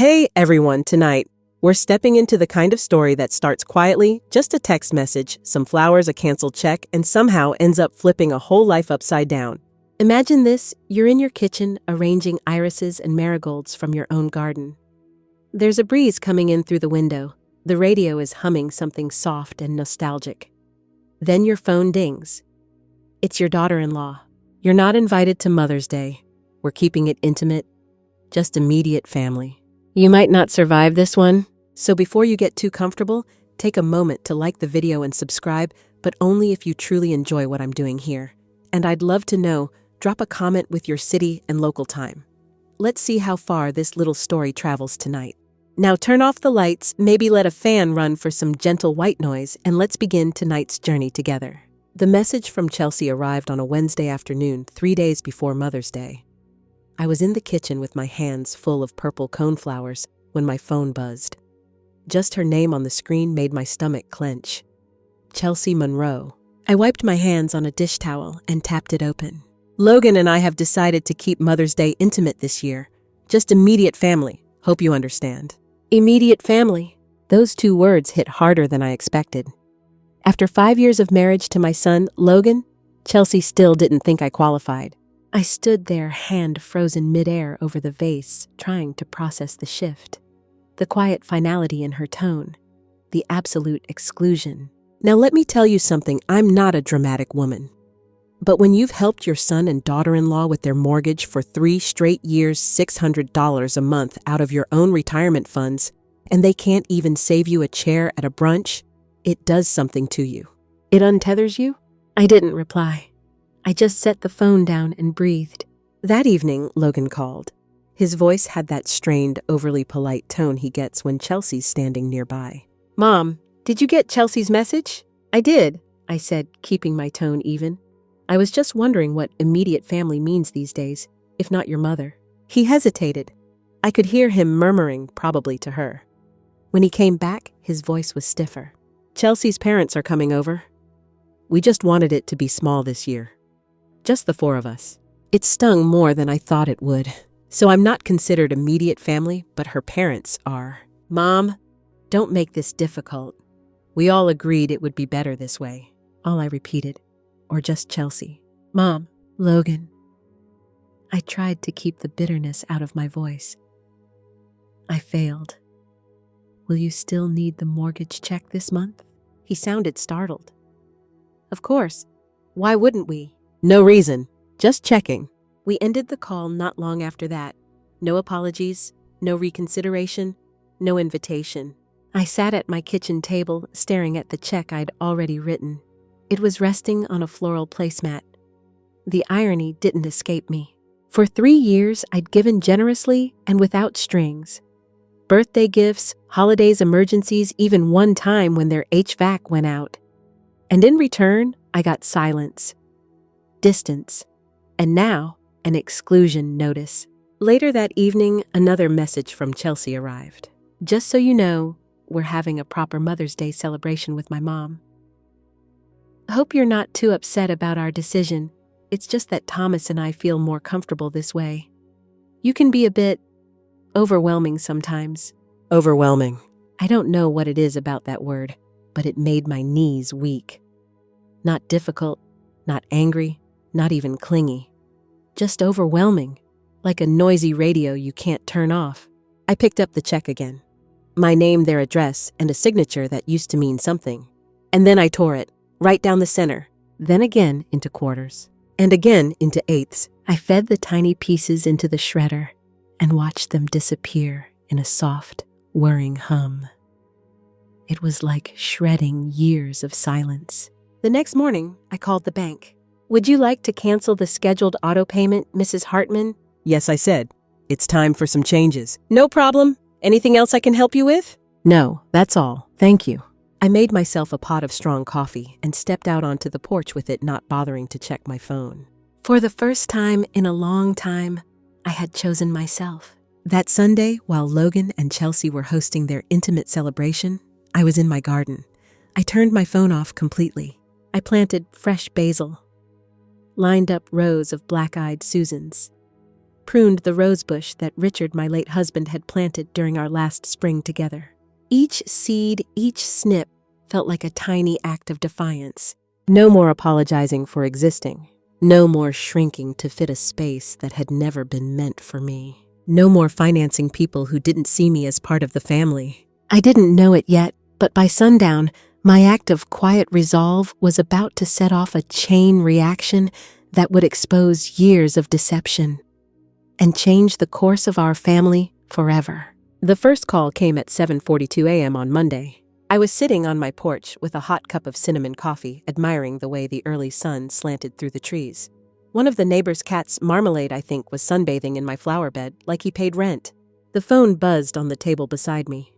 Hey everyone, tonight, we're stepping into the kind of story that starts quietly, just a text message, some flowers, a canceled check, and somehow ends up flipping a whole life upside down. Imagine this, you're in your kitchen arranging irises and marigolds from your own garden. There's a breeze coming in through the window. The radio is humming something soft and nostalgic. Then your phone dings. It's your daughter-in-law. You're not invited to Mother's Day. We're keeping it intimate, just immediate family. You might not survive this one, so before you get too comfortable, take a moment to like the video and subscribe, but only if you truly enjoy what I'm doing here. And I'd love to know, drop a comment with your city and local time. Let's see how far this little story travels tonight. Now turn off the lights, maybe let a fan run for some gentle white noise, and let's begin tonight's journey together. The message from Chelsea arrived on a Wednesday afternoon, 3 days before Mother's Day. I was in the kitchen with my hands full of purple coneflowers when my phone buzzed. Just her name on the screen made my stomach clench. Chelsea Monroe. I wiped my hands on a dish towel and tapped it open. Logan and I have decided to keep Mother's Day intimate this year. Just immediate family. Hope you understand. Immediate family. Those two words hit harder than I expected. After 5 years of marriage to my son, Logan, Chelsea still didn't think I qualified. I stood there, hand frozen midair over the vase, trying to process the shift. The quiet finality in her tone. The absolute exclusion. Now let me tell you something, I'm not a dramatic woman. But when you've helped your son and daughter-in-law with their mortgage for 3 straight years, $600 a month out of your own retirement funds, and they can't even save you a chair at a brunch, it does something to you. It untethers you? I didn't reply. I just set the phone down and breathed. That evening, Logan called. His voice had that strained, overly polite tone he gets when Chelsea's standing nearby. "Mom, did you get Chelsea's message?" "I did," I said, keeping my tone even. I was just wondering what immediate family means these days, if not your mother. He hesitated. I could hear him murmuring, probably to her. When he came back, his voice was stiffer. "Chelsea's parents are coming over. We just wanted it to be small this year. Just the 4 of us." It stung more than I thought it would. So I'm not considered immediate family, but her parents are. "Mom, don't make this difficult. We all agreed it would be better this way." All I repeated. Or just Chelsea. "Mom, Logan." I tried to keep the bitterness out of my voice. I failed. "Will you still need the mortgage check this month?" He sounded startled. "Of course. Why wouldn't we?" "No reason. Just checking." We ended the call not long after that. No apologies, no reconsideration, no invitation. I sat at my kitchen table, staring at the check I'd already written. It was resting on a floral placemat. The irony didn't escape me. For 3 years, I'd given generously and without strings. Birthday gifts, holidays, emergencies, even one time when their HVAC went out. And in return, I got silence. Distance, and now an exclusion notice. Later that evening, another message from Chelsea arrived. "Just so you know, we're having a proper Mother's Day celebration with my mom. Hope you're not too upset about our decision. It's just that Thomas and I feel more comfortable this way. You can be a bit overwhelming sometimes." Overwhelming. I don't know what it is about that word, but it made my knees weak. Not difficult, not angry, not even clingy. Just overwhelming, like a noisy radio you can't turn off. I picked up the check again. My name, their address, and a signature that used to mean something. And then I tore it, right down the center, then again into quarters, and again into eighths. I fed the tiny pieces into the shredder and watched them disappear in a soft, whirring hum. It was like shredding years of silence. The next morning, I called the bank. "Would you like to cancel the scheduled auto payment, Mrs. Hartman?" "Yes," I said. "It's time for some changes." "No problem. Anything else I can help you with?" "No, that's all. Thank you." I made myself a pot of strong coffee and stepped out onto the porch with it, not bothering to check my phone. For the first time in a long time, I had chosen myself. That Sunday, while Logan and Chelsea were hosting their intimate celebration, I was in my garden. I turned my phone off completely. I planted fresh basil, lined up rows of black-eyed Susans, pruned the rosebush that Richard, my late husband, had planted during our last spring together. Each seed, each snip, felt like a tiny act of defiance. No more apologizing for existing. No more shrinking to fit a space that had never been meant for me. No more financing people who didn't see me as part of the family. I didn't know it yet, but by sundown, my act of quiet resolve was about to set off a chain reaction that would expose years of deception and change the course of our family forever. The first call came at 7:42 a.m. on Monday. I was sitting on my porch with a hot cup of cinnamon coffee, admiring the way the early sun slanted through the trees. One of the neighbor's cats, Marmalade, I think, was sunbathing in my flower bed like he paid rent. The phone buzzed on the table beside me.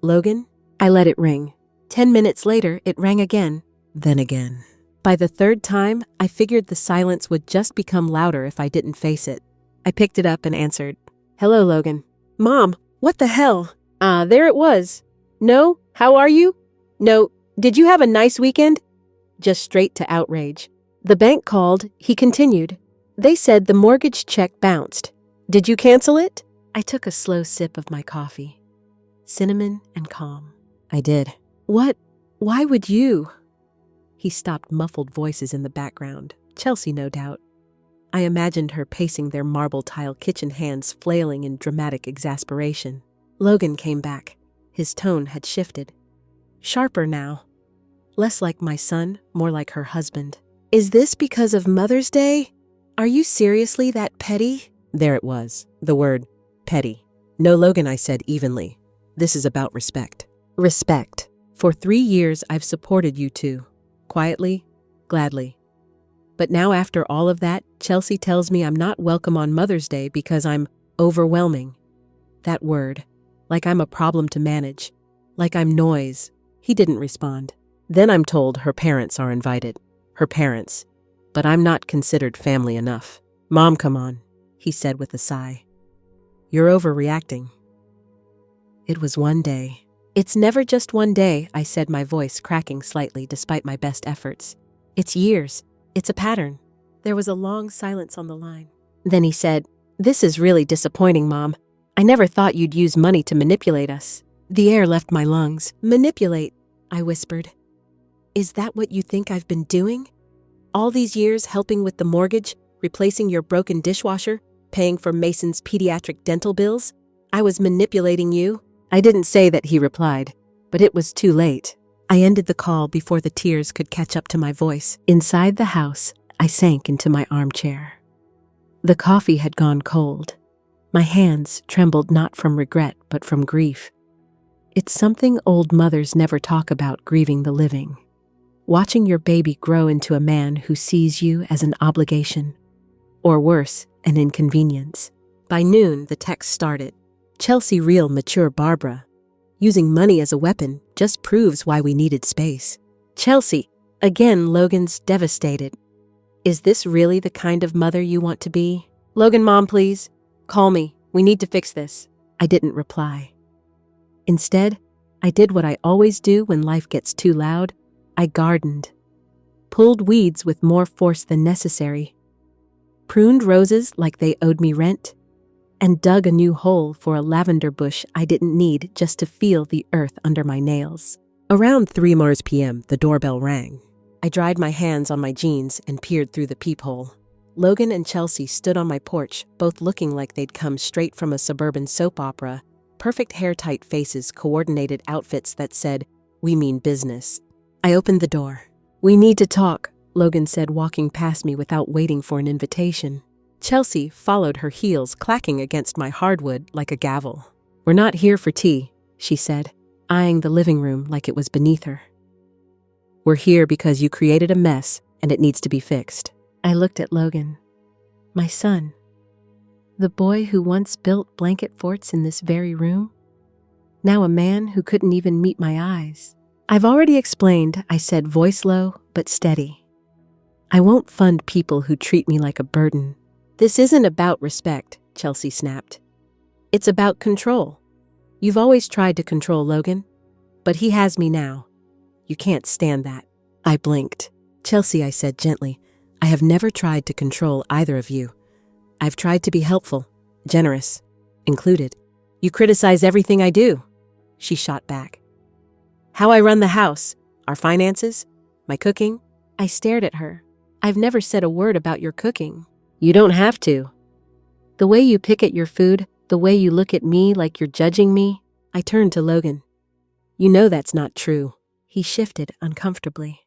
"Logan?" I let it ring. 10 minutes later, it rang again, then again. By the third time, I figured the silence would just become louder if I didn't face it. I picked it up and answered. "Hello, Logan." "Mom, what the hell?" There it was. "No, how are you?" "No, did you have a nice weekend?" Just straight to outrage. "The bank called," he continued. "They said the mortgage check bounced. Did you cancel it?" I took a slow sip of my coffee. Cinnamon and calm. "I did." "What? Why would you?" He stopped, muffled voices in the background. Chelsea, no doubt. I imagined her pacing their marble tile kitchen, hands flailing in dramatic exasperation. Logan came back. His tone had shifted. Sharper now. Less like my son, more like her husband. "Is this because of Mother's Day? Are you seriously that petty?" There it was, the word petty. "No, Logan," I said evenly. "This is about respect." Respect. For 3 years, I've supported you two. Quietly, gladly. But now after all of that, Chelsea tells me I'm not welcome on Mother's Day because I'm overwhelming. That word. Like I'm a problem to manage. Like I'm noise. He didn't respond. Then I'm told her parents are invited. Her parents. But I'm not considered family enough. "Mom, come on," he said with a sigh. "You're overreacting." It was one day. "It's never just one day," I said, my voice cracking slightly despite my best efforts. "It's years. It's a pattern." There was a long silence on the line. Then he said, "This is really disappointing, Mom. I never thought you'd use money to manipulate us." The air left my lungs. "Manipulate," I whispered. "Is that what you think I've been doing? All these years helping with the mortgage, replacing your broken dishwasher, paying for Mason's pediatric dental bills? I was manipulating you?" I didn't say that, he replied, but it was too late. I ended the call before the tears could catch up to my voice. Inside the house, I sank into my armchair. The coffee had gone cold. My hands trembled not from regret, but from grief. It's something old mothers never talk about, grieving the living. Watching your baby grow into a man who sees you as an obligation, or worse, an inconvenience. By noon, the text started. "Chelsea, real mature Barbara. Using money as a weapon just proves why we needed space." "Chelsea." Again, Logan's devastated. "Is this really the kind of mother you want to be?" "Logan, Mom, please. Call me. We need to fix this." I didn't reply. Instead, I did what I always do when life gets too loud. I gardened. Pulled weeds with more force than necessary. Pruned roses like they owed me rent. And dug a new hole for a lavender bush I didn't need just to feel the earth under my nails. Around 3 p.m., the doorbell rang. I dried my hands on my jeans and peered through the peephole. Logan and Chelsea stood on my porch, both looking like they'd come straight from a suburban soap opera. Perfect hair-tight faces, coordinated outfits that said, "We mean business." I opened the door. "We need to talk," Logan said, walking past me without waiting for an invitation. Chelsea followed, her heels clacking against my hardwood like a gavel. "We're not here for tea," she said, eyeing the living room like it was beneath her. "We're here because you created a mess and it needs to be fixed." I looked at Logan. My son. The boy who once built blanket forts in this very room. Now a man who couldn't even meet my eyes. "I've already explained," I said, voice low but steady. "I won't fund people who treat me like a burden." "This isn't about respect," Chelsea snapped. "It's about control. You've always tried to control Logan, but he has me now. You can't stand that." I blinked. "Chelsea," I said gently, "I have never tried to control either of you. I've tried to be helpful, generous, included. You criticize everything I do, she shot back. How I run the house, our finances, my cooking. I stared at her. I've never said a word about your cooking. You don't have to. The way you pick at your food, the way you look at me like you're judging me. I turned to Logan. You know that's not true. He shifted uncomfortably.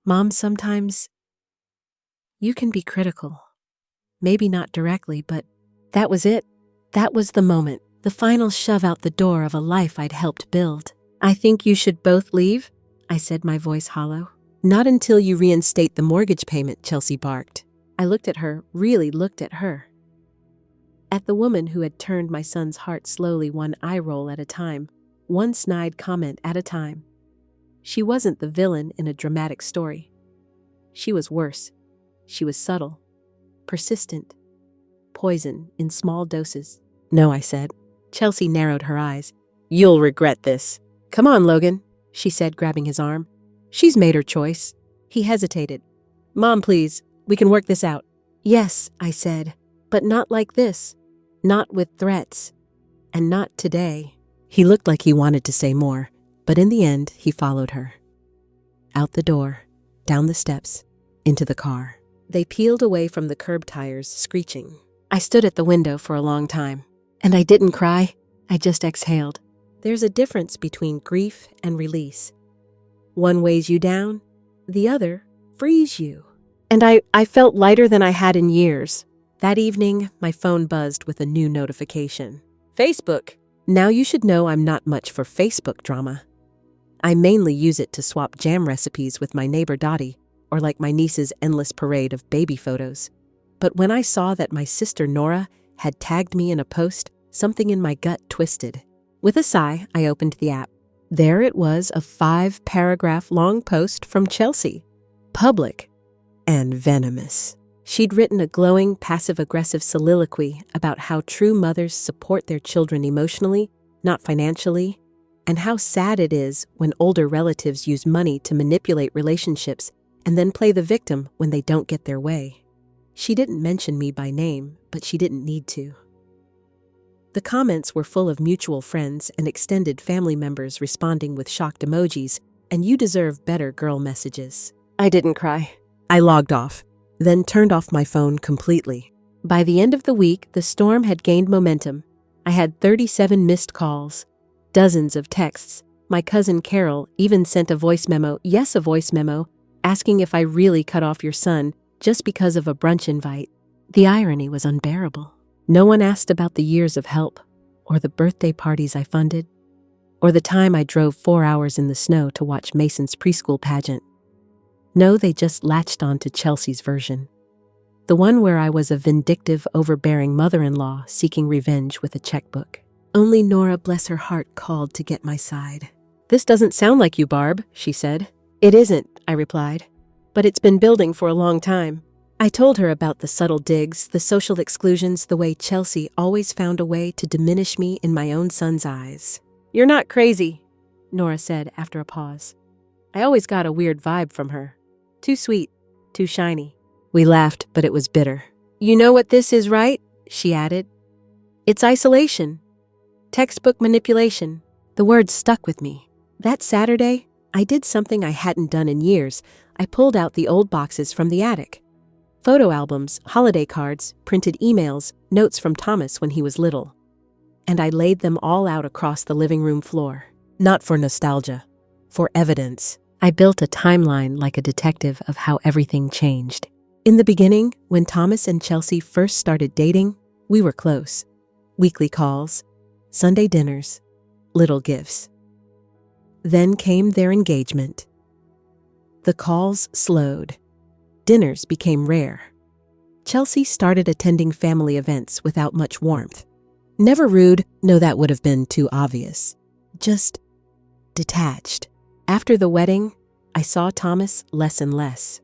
Mom, sometimes you can be critical. Maybe not directly, but that was it. That was the moment, the final shove out the door of a life I'd helped build. I think you should both leave, I said, my voice hollow. Not until you reinstate the mortgage payment, Chelsea barked. I looked at her, really looked at her. At the woman who had turned my son's heart slowly, one eye roll at a time, one snide comment at a time. She wasn't the villain in a dramatic story. She was worse. She was subtle, persistent, poison in small doses. No, I said. Chelsea narrowed her eyes. You'll regret this. Come on, Logan, she said, grabbing his arm. She's made her choice. He hesitated. Mom, please, we can work this out. Yes, I said, but not like this. Not with threats. And not today. He looked like he wanted to say more, but in the end, he followed her. Out the door, down the steps, into the car. They peeled away from the curb tires, screeching. I stood at the window for a long time, and I didn't cry. I just exhaled. There's a difference between grief and release. One weighs you down, the other frees you. And I felt lighter than I had in years. That evening, my phone buzzed with a new notification. Facebook. Now you should know I'm not much for Facebook drama. I mainly use it to swap jam recipes with my neighbor Dottie, or like my niece's endless parade of baby photos. But when I saw that my sister Nora had tagged me in a post, something in my gut twisted. With a sigh, I opened the app. There it was, a 5-paragraph-long post from Chelsea. Public and venomous. She'd written a glowing, passive-aggressive soliloquy about how true mothers support their children emotionally, not financially, and how sad it is when older relatives use money to manipulate relationships and then play the victim when they don't get their way. She didn't mention me by name, but she didn't need to. The comments were full of mutual friends and extended family members responding with shocked emojis and "you deserve better" girl messages. I didn't cry. I logged off, then turned off my phone completely. By the end of the week, the storm had gained momentum. I had 37 missed calls, dozens of texts. My cousin Carol even sent a voice memo, yes, a voice memo, asking if I really cut off your son just because of a brunch invite. The irony was unbearable. No one asked about the years of help, or the birthday parties I funded, or the time I drove 4 hours in the snow to watch Mason's preschool pageant. No, they just latched on to Chelsea's version. The one where I was a vindictive, overbearing mother-in-law seeking revenge with a checkbook. Only Nora, bless her heart, called to get my side. This doesn't sound like you, Barb, she said. It isn't, I replied, but it's been building for a long time. I told her about the subtle digs, the social exclusions, the way Chelsea always found a way to diminish me in my own son's eyes. You're not crazy, Nora said after a pause. I always got a weird vibe from her. Too sweet, too shiny. We laughed, but it was bitter. You know what this is, right? She added. It's isolation. Textbook manipulation. The words stuck with me. That Saturday, I did something I hadn't done in years. I pulled out the old boxes from the attic. Photo albums, holiday cards, printed emails, notes from Thomas when he was little. And I laid them all out across the living room floor. Not for nostalgia, for evidence. I built a timeline like a detective of how everything changed. In the beginning, when Thomas and Chelsea first started dating, we were close. Weekly calls, Sunday dinners, little gifts. Then came their engagement. The calls slowed. Dinners became rare. Chelsea started attending family events without much warmth. Never rude, no, that would have been too obvious. Just detached. After the wedding, I saw Thomas less and less.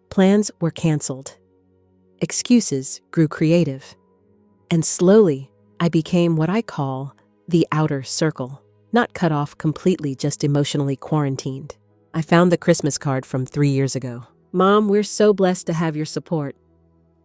Plans were canceled. Excuses grew creative. And slowly, I became what I call the outer circle. Not cut off completely, just emotionally quarantined. I found the Christmas card from 3 years ago. Mom, we're so blessed to have your support.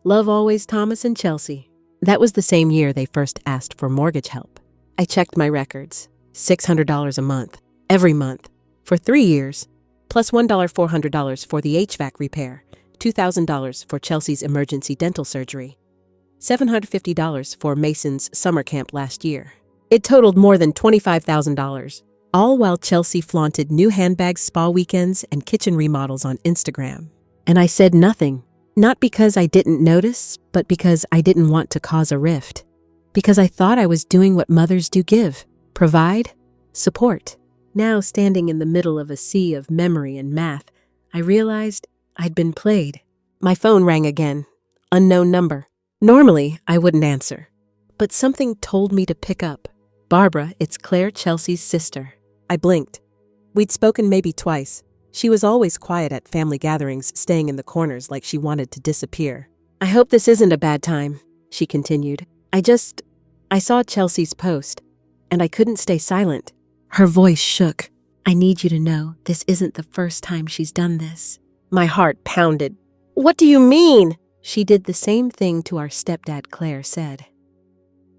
Love always, Thomas and Chelsea. That was the same year they first asked for mortgage help. I checked my records. $600 a month, every month, for 3 years, plus $400 for the HVAC repair, $2,000 for Chelsea's emergency dental surgery, $750 for Mason's summer camp last year. It totaled more than $25,000, all while Chelsea flaunted new handbags, spa weekends, and kitchen remodels on Instagram. And I said nothing, not because I didn't notice, but because I didn't want to cause a rift. Because I thought I was doing what mothers do: give, provide, support. Now, standing in the middle of a sea of memory and math, I realized I'd been played. My phone rang again. Unknown number. Normally, I wouldn't answer, but something told me to pick up. Barbara, it's Claire, Chelsea's sister. I blinked. We'd spoken maybe twice. She was always quiet at family gatherings, staying in the corners like she wanted to disappear. I hope this isn't a bad time, she continued. I saw Chelsea's post, and I couldn't stay silent. Her voice shook. I need you to know this isn't the first time she's done this. My heart pounded. What do you mean? She did the same thing to our stepdad, Claire said.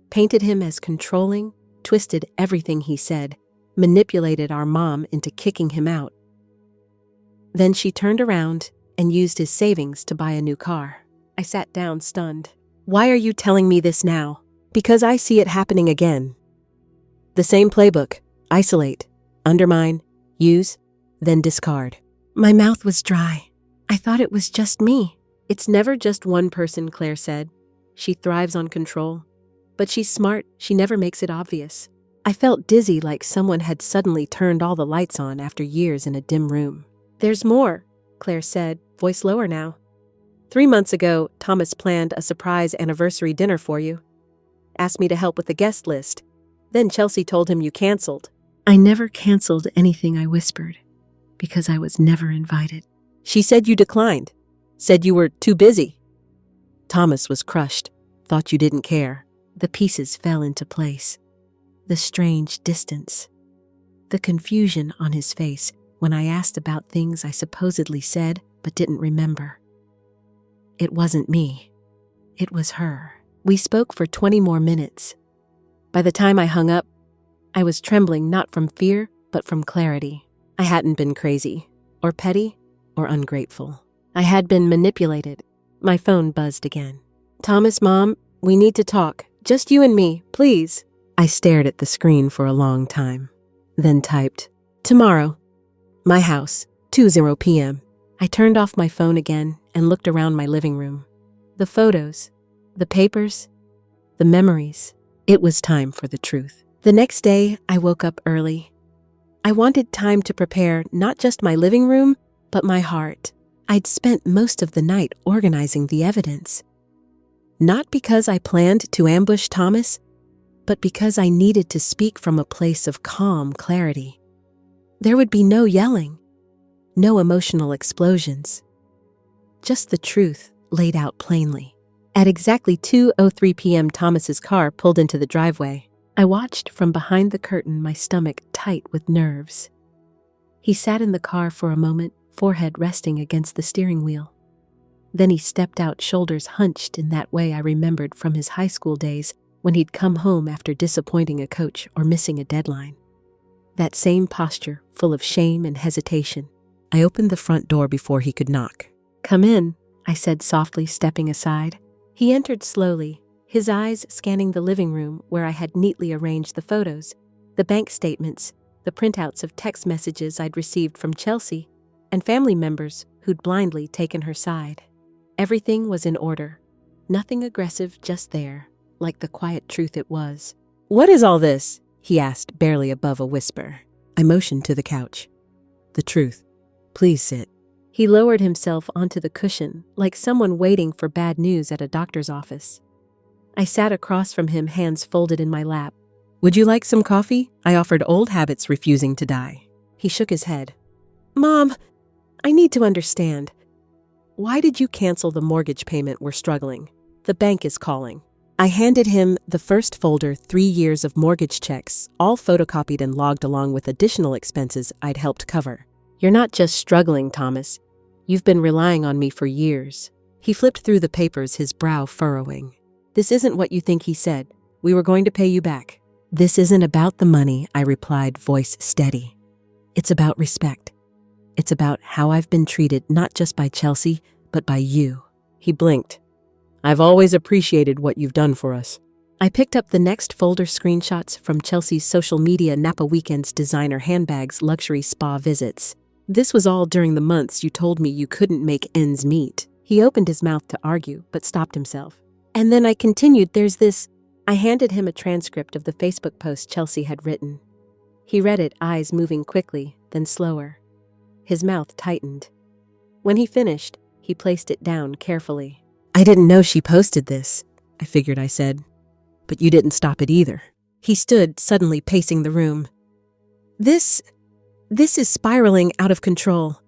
Painted him as controlling, twisted everything he said, manipulated our mom into kicking him out. Then she turned around and used his savings to buy a new car. I sat down, stunned. Why are you telling me this now? Because I see it happening again. The same playbook. Isolate, undermine, use, then discard. My mouth was dry. I thought it was just me. It's never just one person, Claire said. She thrives on control. But she's smart. She never makes it obvious. I felt dizzy, like someone had suddenly turned all the lights on after years in a dim room. There's more, Claire said, voice lower now. 3 months ago, Thomas planned a surprise anniversary dinner for you. Asked me to help with the guest list. Then Chelsea told him you canceled. I never canceled anything, I whispered, because I was never invited. She said you declined. Said you were too busy. Thomas was crushed. Thought you didn't care. The pieces fell into place. The strange distance. The confusion on his face when I asked about things I supposedly said but didn't remember. It wasn't me. It was her. We spoke for 20 more minutes. By the time I hung up, I was trembling not from fear, but from clarity. I hadn't been crazy, or petty, or ungrateful. I had been manipulated. My phone buzzed again. Thomas, Mom, we need to talk. Just you and me, please. I stared at the screen for a long time, then typed, tomorrow. My house, 2:00 p.m. I turned off my phone again and looked around my living room. The photos, the papers, the memories. It was time for the truth. The next day, I woke up early. I wanted time to prepare not just my living room, but my heart. I'd spent most of the night organizing the evidence. Not because I planned to ambush Thomas, but because I needed to speak from a place of calm clarity. There would be no yelling, no emotional explosions. Just the truth laid out plainly. At exactly 2:03 p.m., Thomas's car pulled into the driveway. I watched from behind the curtain, my stomach tight with nerves. He sat in the car for a moment, forehead resting against the steering wheel. Then he stepped out, shoulders hunched in that way I remembered from his high school days when he'd come home after disappointing a coach or missing a deadline. That same posture, full of shame and hesitation. I opened the front door before he could knock. Come in, I said softly, stepping aside. He entered slowly, his eyes scanning the living room where I had neatly arranged the photos, the bank statements, the printouts of text messages I'd received from Chelsea, and family members who'd blindly taken her side. Everything was in order. Nothing aggressive, just there, like the quiet truth it was. What is all this? He asked, barely above a whisper. I motioned to the couch. The truth. Please sit. He lowered himself onto the cushion, like someone waiting for bad news at a doctor's office. I sat across from him, hands folded in my lap. Would you like some coffee? I offered, old habits refusing to die. He shook his head. Mom, I need to understand. Why did you cancel the mortgage payment? We're struggling. The bank is calling. I handed him the first folder, 3 years of mortgage checks, all photocopied and logged along with additional expenses I'd helped cover. You're not just struggling, Thomas. You've been relying on me for years. He flipped through the papers, his brow furrowing. This isn't what you think he said. We were going to pay you back. This isn't about the money, I replied, voice steady. It's about respect. It's about how I've been treated, not just by Chelsea, but by you. He blinked. I've always appreciated what you've done for us. I picked up the next folder, screenshots from Chelsea's social media, Napa weekends, designer handbags, luxury spa visits. This was all during the months you told me you couldn't make ends meet. He opened his mouth to argue, but stopped himself. And then I continued, there's this. I handed him a transcript of the Facebook post Chelsea had written. He read it, eyes moving quickly, then slower. His mouth tightened. When he finished, he placed it down carefully. I didn't know she posted this, I figured, I said. But you didn't stop it either. He stood, suddenly pacing the room. This is spiraling out of control.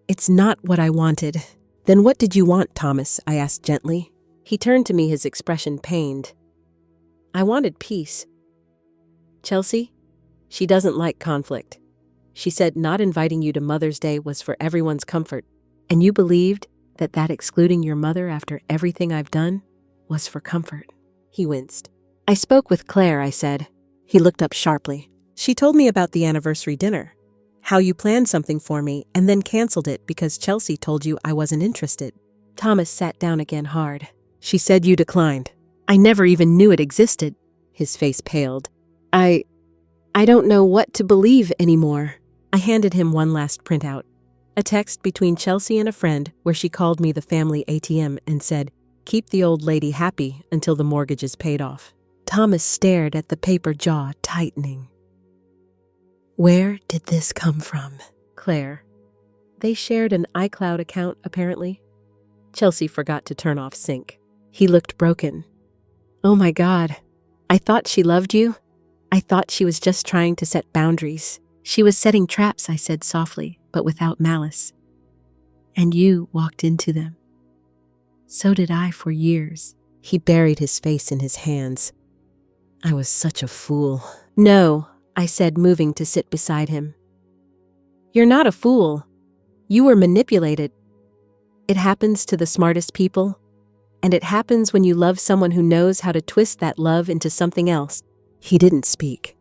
It's not what I wanted. Then what did you want, Thomas? I asked gently. He turned to me, his expression pained. I wanted peace. Chelsea, she doesn't like conflict. She said not inviting you to Mother's Day was for everyone's comfort, and you believed that excluding your mother after everything I've done was for comfort. He winced. I spoke with Claire, I said. He looked up sharply. She told me about the anniversary dinner, how you planned something for me and then canceled it because Chelsea told you I wasn't interested. Thomas sat down again hard. She said you declined. I never even knew it existed. His face paled. I don't know what to believe anymore. I handed him one last printout. A text between Chelsea and a friend where she called me the family ATM and said, keep the old lady happy until the mortgage is paid off. Thomas stared at the paper, jaw tightening. Where did this come from? Claire. They shared an iCloud account, apparently. Chelsea forgot to turn off sync. He looked broken. Oh my God. I thought she loved you. I thought she was just trying to set boundaries. She was setting traps, I said softly, but without malice. And you walked into them. So did I for years. He buried his face in his hands. I was such a fool. No, I said, moving to sit beside him. You're not a fool. You were manipulated. It happens to the smartest people, and it happens when you love someone who knows how to twist that love into something else. He didn't speak,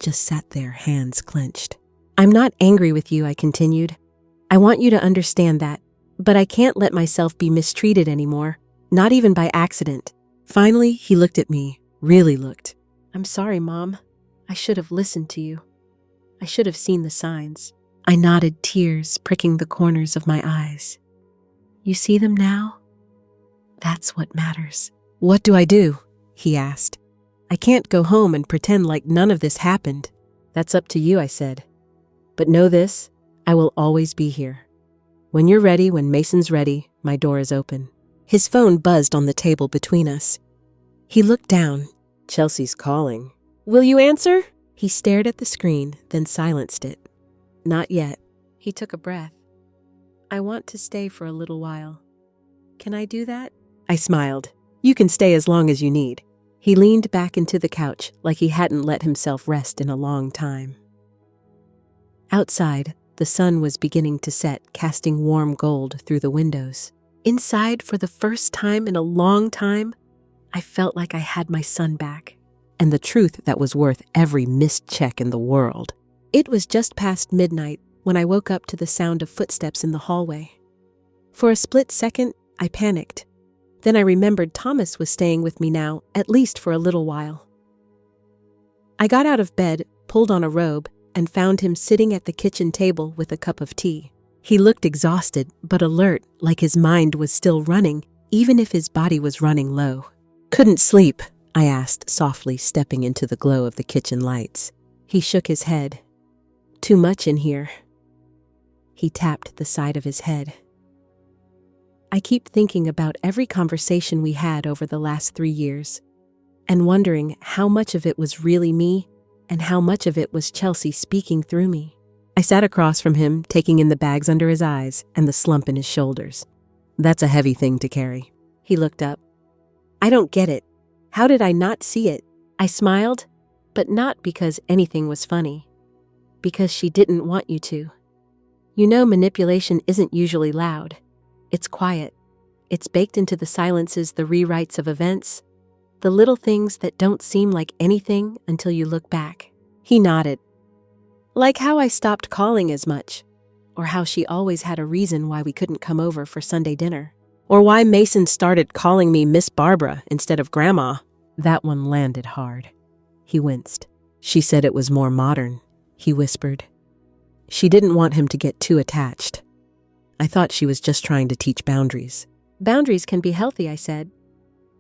just sat there, hands clenched. I'm not angry with you, I continued. I want you to understand that, but I can't let myself be mistreated anymore, not even by accident. Finally, he looked at me, really looked. I'm sorry, Mom. I should have listened to you. I should have seen the signs. I nodded, tears pricking the corners of my eyes. You see them now? That's what matters. What do I do? He asked. I can't go home and pretend like none of this happened. That's up to you, I said. But know this, I will always be here. When you're ready, when Mason's ready, my door is open. His phone buzzed on the table between us. He looked down. Chelsea's calling. Will you answer? He stared at the screen, then silenced it. Not yet. He took a breath. I want to stay for a little while. Can I do that? I smiled. You can stay as long as you need. He leaned back into the couch like he hadn't let himself rest in a long time. Outside, the sun was beginning to set, casting warm gold through the windows. Inside, for the first time in a long time, I felt like I had my son back, and the truth that was worth every missed check in the world. It was just past midnight when I woke up to the sound of footsteps in the hallway. For a split second, I panicked. Then I remembered Thomas was staying with me now, at least for a little while. I got out of bed, pulled on a robe, and found him sitting at the kitchen table with a cup of tea. He looked exhausted, but alert, like his mind was still running, even if his body was running low. Couldn't sleep, I asked softly, stepping into the glow of the kitchen lights. He shook his head. Too much in here. He tapped the side of his head. I keep thinking about every conversation we had over the last 3 years, and wondering how much of it was really me and how much of it was Chelsea speaking through me. I sat across from him, taking in the bags under his eyes and the slump in his shoulders. That's a heavy thing to carry. He looked up. I don't get it. How did I not see it? I smiled, but not because anything was funny. Because she didn't want you to. You know, manipulation isn't usually loud. It's quiet. It's baked into the silences, the rewrites of events, the little things that don't seem like anything until you look back. He nodded. Like how I stopped calling as much, or how she always had a reason why we couldn't come over for Sunday dinner, or why Mason started calling me Miss Barbara instead of Grandma. That one landed hard. He winced. She said it was more modern, he whispered. She didn't want him to get too attached. I thought she was just trying to teach boundaries. Boundaries can be healthy, I said.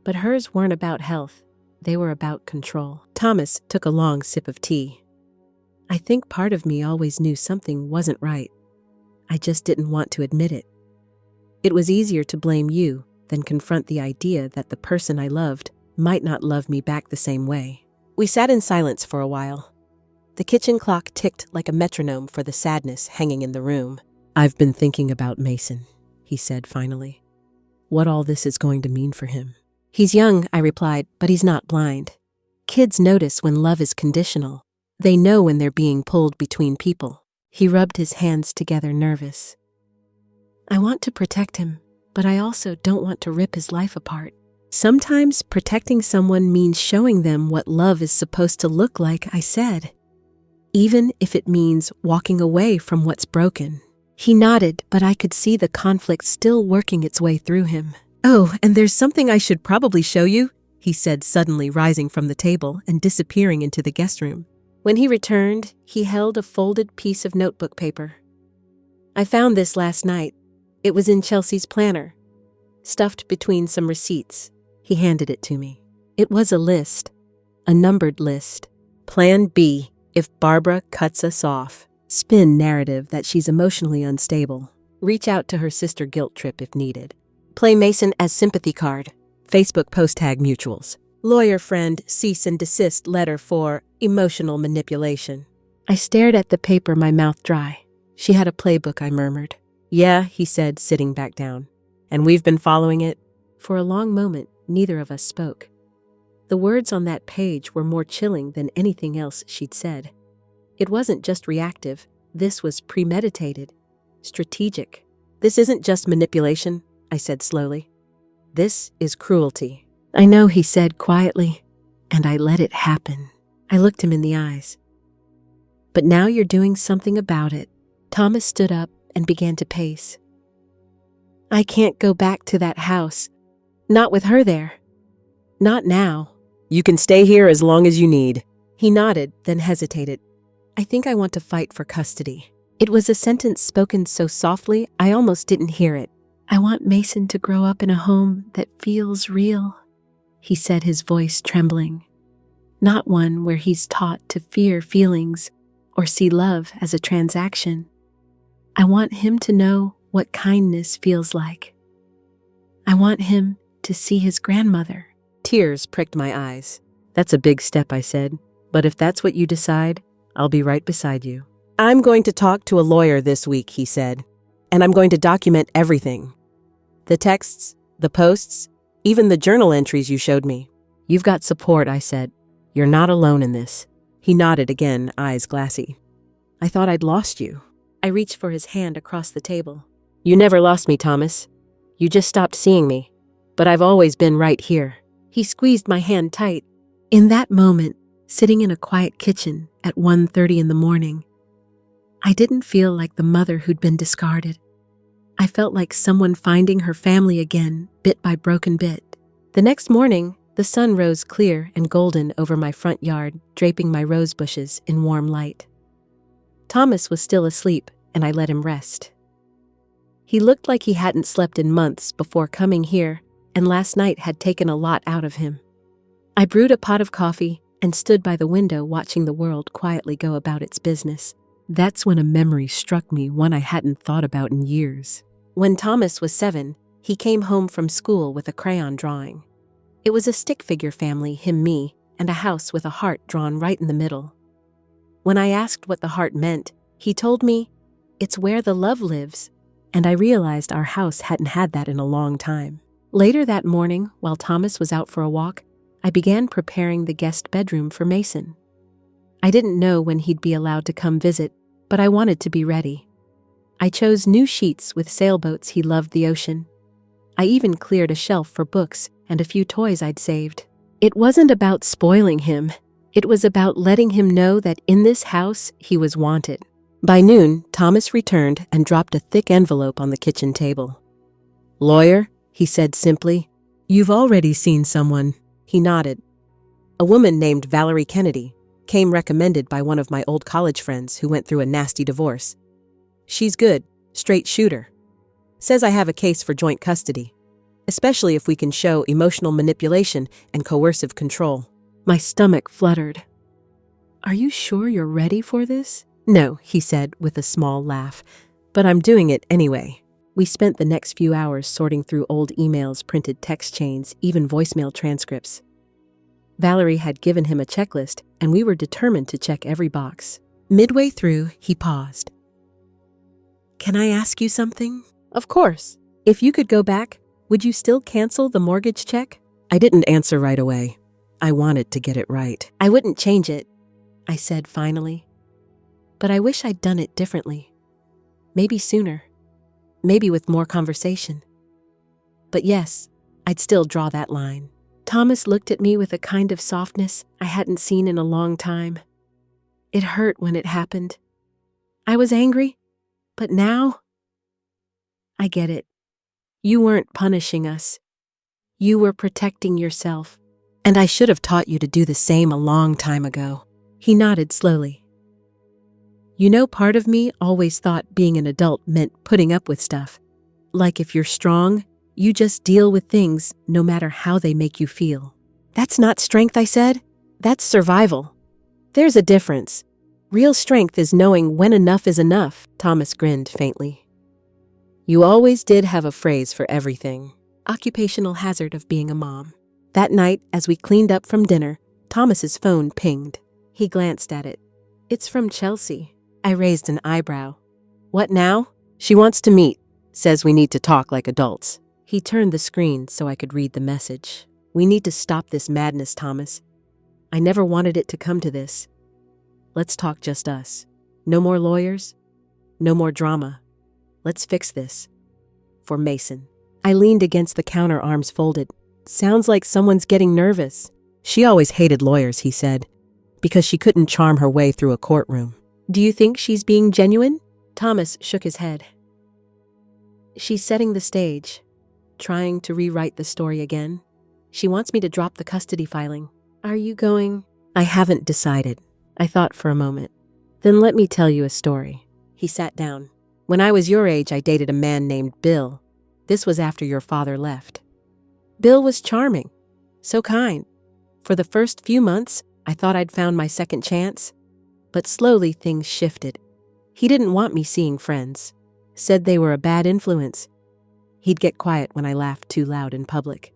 But hers weren't about health. They were about control. Thomas took a long sip of tea. I think part of me always knew something wasn't right. I just didn't want to admit it. It was easier to blame you than confront the idea that the person I loved might not love me back the same way. We sat in silence for a while. The kitchen clock ticked like a metronome for the sadness hanging in the room. I've been thinking about Mason, he said finally. What all this is going to mean for him. He's young, I replied, but he's not blind. Kids notice when love is conditional. They know when they're being pulled between people. He rubbed his hands together, nervous. I want to protect him, but I also don't want to rip his life apart. Sometimes protecting someone means showing them what love is supposed to look like, I said. Even if it means walking away from what's broken. He nodded, but I could see the conflict still working its way through him. Oh, and there's something I should probably show you, he said, suddenly rising from the table and disappearing into the guest room. When he returned, he held a folded piece of notebook paper. I found this last night. It was in Chelsea's planner, stuffed between some receipts. He handed it to me. It was a list, a numbered list. Plan B, if Barbara cuts us off. Spin narrative that she's emotionally unstable. Reach out to her sister guilt trip if needed. Play Mason as sympathy card. Facebook post tag mutuals. Lawyer friend cease and desist letter for emotional manipulation. I stared at the paper, my mouth dry. She had a playbook, I murmured. Yeah, he said, sitting back down. And we've been following it. For a long moment, neither of us spoke. The words on that page were more chilling than anything else she'd said. It wasn't just reactive. This was premeditated, strategic. This isn't just manipulation, I said slowly. This is cruelty. I know, he said quietly, and I let it happen. I looked him in the eyes. But now you're doing something about it. Thomas stood up and began to pace. I can't go back to that house. Not with her there. Not now. You can stay here as long as you need. He nodded, then hesitated. I think I want to fight for custody. It was a sentence spoken so softly, I almost didn't hear it. I want Mason to grow up in a home that feels real, he said, his voice trembling. Not one where he's taught to fear feelings or see love as a transaction. I want him to know what kindness feels like. I want him to see his grandmother. Tears pricked my eyes. That's a big step, I said, but if that's what you decide, I'll be right beside you. I'm going to talk to a lawyer this week, he said, and I'm going to document everything. The texts, the posts, even the journal entries you showed me. You've got support, I said. You're not alone in this. He nodded again, eyes glassy. I thought I'd lost you. I reached for his hand across the table. You never lost me, Thomas. You just stopped seeing me. But I've always been right here. He squeezed my hand tight. In that moment, sitting in a quiet kitchen at 1:30 in the morning, I didn't feel like the mother who'd been discarded. I felt like someone finding her family again, bit by broken bit. The next morning, the sun rose clear and golden over my front yard, draping my rose bushes in warm light. Thomas was still asleep, and I let him rest. He looked like he hadn't slept in months before coming here, and last night had taken a lot out of him. I brewed a pot of coffee and stood by the window watching the world quietly go about its business. That's when a memory struck me, one I hadn't thought about in years. When Thomas was 7, he came home from school with a crayon drawing. It was a stick figure family, him, me, and a house with a heart drawn right in the middle. When I asked what the heart meant, he told me, "It's where the love lives," and I realized our house hadn't had that in a long time. Later that morning, while Thomas was out for a walk, I began preparing the guest bedroom for Mason. I didn't know when he'd be allowed to come visit, but I wanted to be ready. I chose new sheets with sailboats. He loved the ocean. I even cleared a shelf for books and a few toys I'd saved. It wasn't about spoiling him. It was about letting him know that in this house, he was wanted. By noon, Thomas returned and dropped a thick envelope on the kitchen table. "Lawyer," he said simply. "You've already seen someone." He nodded. "A woman named Valerie Kennedy came recommended by one of my old college friends who went through a nasty divorce. She's good, straight shooter. Says I have a case for joint custody, especially if we can show emotional manipulation and coercive control." My stomach fluttered. "Are you sure you're ready for this?" "No," he said with a small laugh, "but I'm doing it anyway." We spent the next few hours sorting through old emails, printed text chains, even voicemail transcripts. Valerie had given him a checklist, and we were determined to check every box. Midway through, he paused. "Can I ask you something?" "Of course. If you could go back, would you still cancel the mortgage check?" I didn't answer right away. I wanted to get it right. "I wouldn't change it," I said finally. "But I wish I'd done it differently. Maybe sooner. Maybe with more conversation. But yes, I'd still draw that line." Thomas looked at me with a kind of softness I hadn't seen in a long time. It hurt when it happened. I was angry, but now I get it. You weren't punishing us. You were protecting yourself. And I should have taught you to do the same a long time ago. He nodded slowly. "You know, part of me always thought being an adult meant putting up with stuff. Like if you're strong, you just deal with things no matter how they make you feel." "That's not strength," I said. "That's survival. There's a difference. Real strength is knowing when enough is enough." Thomas grinned faintly. "You always did have a phrase for everything." Occupational hazard of being a mom. That night, as we cleaned up from dinner, Thomas's phone pinged. He glanced at it. "It's from Chelsea." I raised an eyebrow. "What now?" "She wants to meet. Says we need to talk like adults." He turned the screen so I could read the message. "We need to stop this madness, Thomas. I never wanted it to come to this. Let's talk just us. No more lawyers. No more drama. Let's fix this. For Mason." I leaned against the counter, arms folded. "Sounds like someone's getting nervous." "She always hated lawyers," he said, "because she couldn't charm her way through a courtroom." "Do you think she's being genuine?" Thomas shook his head. "She's setting the stage, trying to rewrite the story again. She wants me to drop the custody filing." "Are you going?" "I haven't decided." I thought for a moment. "Then let me tell you a story." He sat down. "When I was your age, I dated a man named Bill. This was after your father left. Bill was charming, so kind. For the first few months, I thought I'd found my second chance. But slowly things shifted. He didn't want me seeing friends. Said they were a bad influence. He'd get quiet when I laughed too loud in public.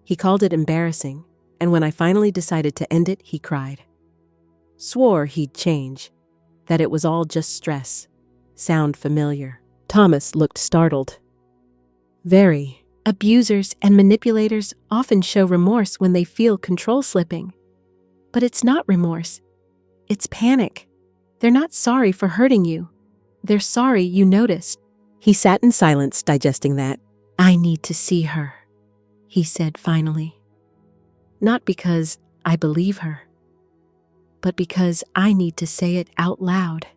He called it embarrassing, and when I finally decided to end it, he cried. Swore he'd change, that it was all just stress. Sound familiar? Thomas looked startled. Very. Abusers and manipulators often show remorse when they feel control slipping. But it's not remorse. It's panic. They're not sorry for hurting you. They're sorry you noticed. He sat in silence, digesting that. "I need to see her," he said finally. "Not because I believe her, but because I need to say it out loud.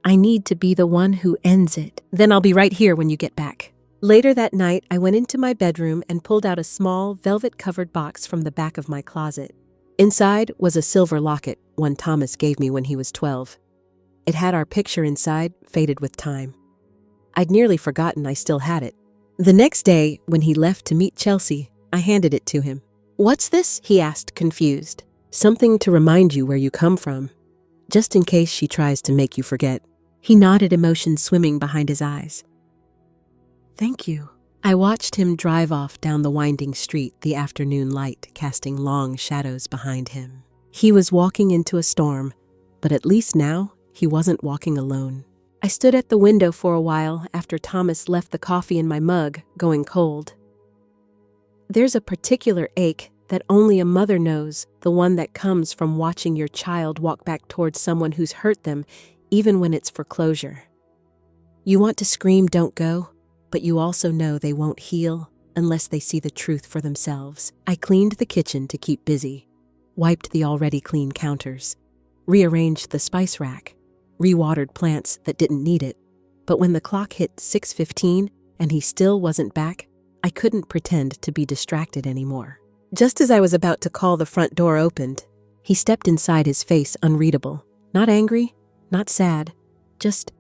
I need to be the one who ends it. Then I'll be right here when you get back." Later that night, I went into my bedroom and pulled out a small, velvet-covered box from the back of my closet. Inside was a silver locket, one Thomas gave me when he was 12. It had our picture inside, faded with time. I'd nearly forgotten I still had it. The next day, when he left to meet Chelsea, I handed it to him. "What's this?" he asked, confused. "Something to remind you where you come from, just in case she tries to make you forget." He nodded, emotion swimming behind his eyes. "Thank you." I watched him drive off down the winding street, the afternoon light casting long shadows behind him. He was walking into a storm, but at least now he wasn't walking alone. I stood at the window for a while after Thomas left the coffee in my mug going cold. There's a particular ache that only a mother knows, the one that comes from watching your child walk back towards someone who's hurt them, even when it's for closure. You want to scream, "Don't go," but you also know they won't heal unless they see the truth for themselves. I cleaned the kitchen to keep busy, wiped the already clean counters, rearranged the spice rack, rewatered plants that didn't need it. But when the clock hit 6:15 and he still wasn't back, I couldn't pretend to be distracted anymore. Just as I was about to call, the front door opened. He stepped inside, his face unreadable. Not angry, not sad, just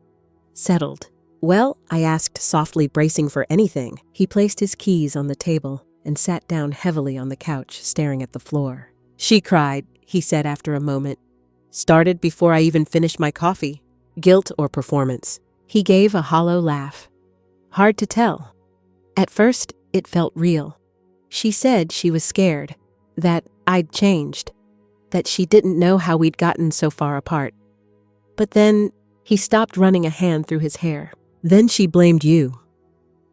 settled. "Well?" I asked softly, bracing for anything. He placed his keys on the table and sat down heavily on the couch, staring at the floor. "She cried," he said after a moment. "Started before I even finished my coffee. Guilt or performance?" He gave a hollow laugh. "Hard to tell. At first, it felt real. She said she was scared, that I'd changed, that she didn't know how we'd gotten so far apart. But then," he stopped, running a hand through his hair. "Then she blamed you.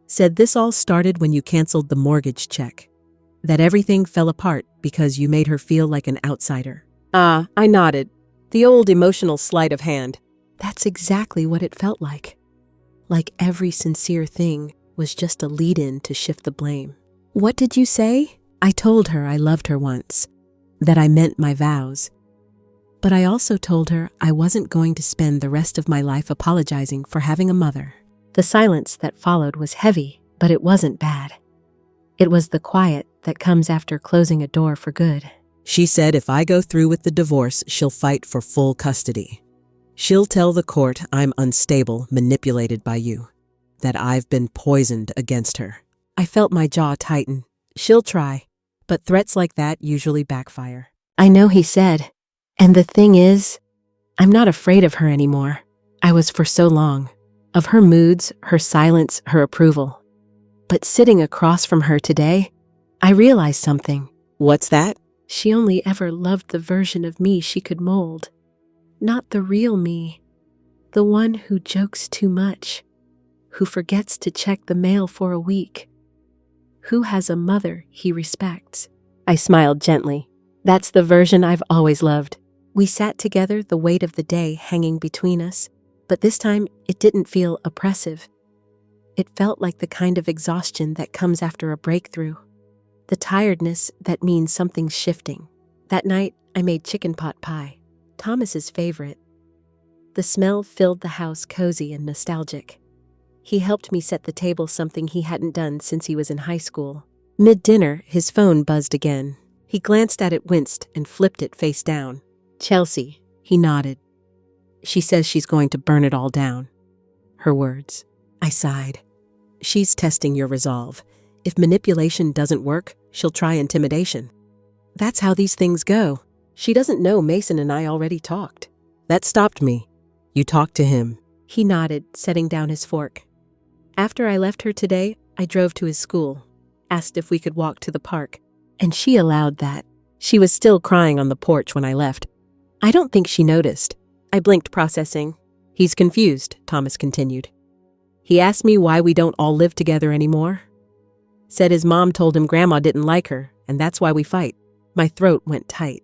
Said this all started when you canceled the mortgage check. That everything fell apart because you made her feel like an outsider." I nodded. The old emotional sleight of hand. That's exactly what it felt like. Like every sincere thing was just a lead-in to shift the blame. "What did you say?" I told her I loved her once, that I meant my vows. But I also told her I wasn't going to spend the rest of my life apologizing for having a mother. The silence that followed was heavy, but it wasn't bad. It was the quiet that comes after closing a door for good. "She said if I go through with the divorce, she'll fight for full custody. She'll tell the court I'm unstable, manipulated by you, that I've been poisoned against her." I felt my jaw tighten. She'll try, but threats like that usually backfire. "I know," he said. "And the thing is, I'm not afraid of her anymore. I was for so long. Of her moods, her silence, her approval. But sitting across from her today, I realized something. What's that? She only ever loved the version of me she could mold. Not the real me. The one who jokes too much. Who forgets to check the mail for a week. Who has a mother he respects." I smiled gently. "That's the version I've always loved." We sat together, the weight of the day hanging between us, but this time it didn't feel oppressive. It felt like the kind of exhaustion that comes after a breakthrough. The tiredness that means something's shifting. That night, I made chicken pot pie, Thomas's favorite. The smell filled the house, cozy and nostalgic. He helped me set the table, something he hadn't done since he was in high school. Mid-dinner, his phone buzzed again. He glanced at it, winced, and flipped it face down. "Chelsea," he nodded. "She says she's going to burn it all down." Her words. I sighed. "She's testing your resolve. If manipulation doesn't work, she'll try intimidation. That's how these things go. She doesn't know Mason and I already talked." "That stopped me. You talked to him." He nodded, setting down his fork. "After I left her today, I drove to his school, asked if we could walk to the park, and she allowed that. She was still crying on the porch when I left. I don't think she noticed." I blinked, processing. "He's confused," Thomas continued. "He asked me why we don't all live together anymore. Said his mom told him grandma didn't like her, and that's why we fight." My throat went tight.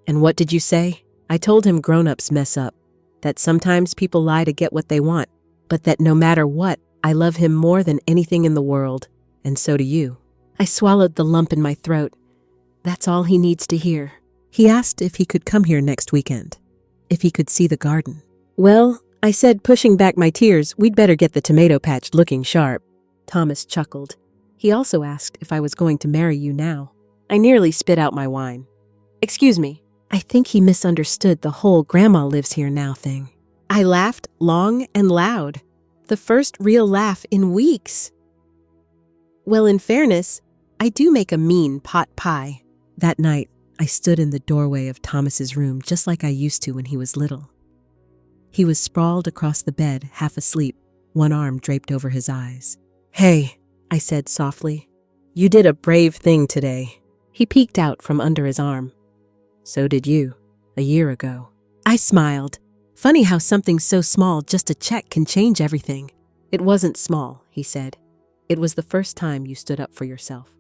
"And what did you say?" I told him grown-ups mess up, that sometimes people lie to get what they want, but that no matter what, I love him more than anything in the world, and so do you. I swallowed the lump in my throat. That's all he needs to hear. He asked if he could come here next weekend, if he could see the garden. "Well," I said, pushing back my tears, "we'd better get the tomato patch looking sharp." Thomas chuckled. He also asked if I was going to marry you now. I nearly spit out my wine. "Excuse me." I think he misunderstood the whole grandma lives here now thing. I laughed long and loud. The first real laugh in weeks. "Well, in fairness, I do make a mean pot pie." That night, I stood in the doorway of Thomas's room just like I used to when he was little. He was sprawled across the bed, half asleep, one arm draped over his eyes. "Hey," I said softly, "you did a brave thing today." He peeked out from under his arm. "So did you, a year ago." I smiled. Funny how something so small, just a check, can change everything. "It wasn't small," he said. "It was the first time you stood up for yourself.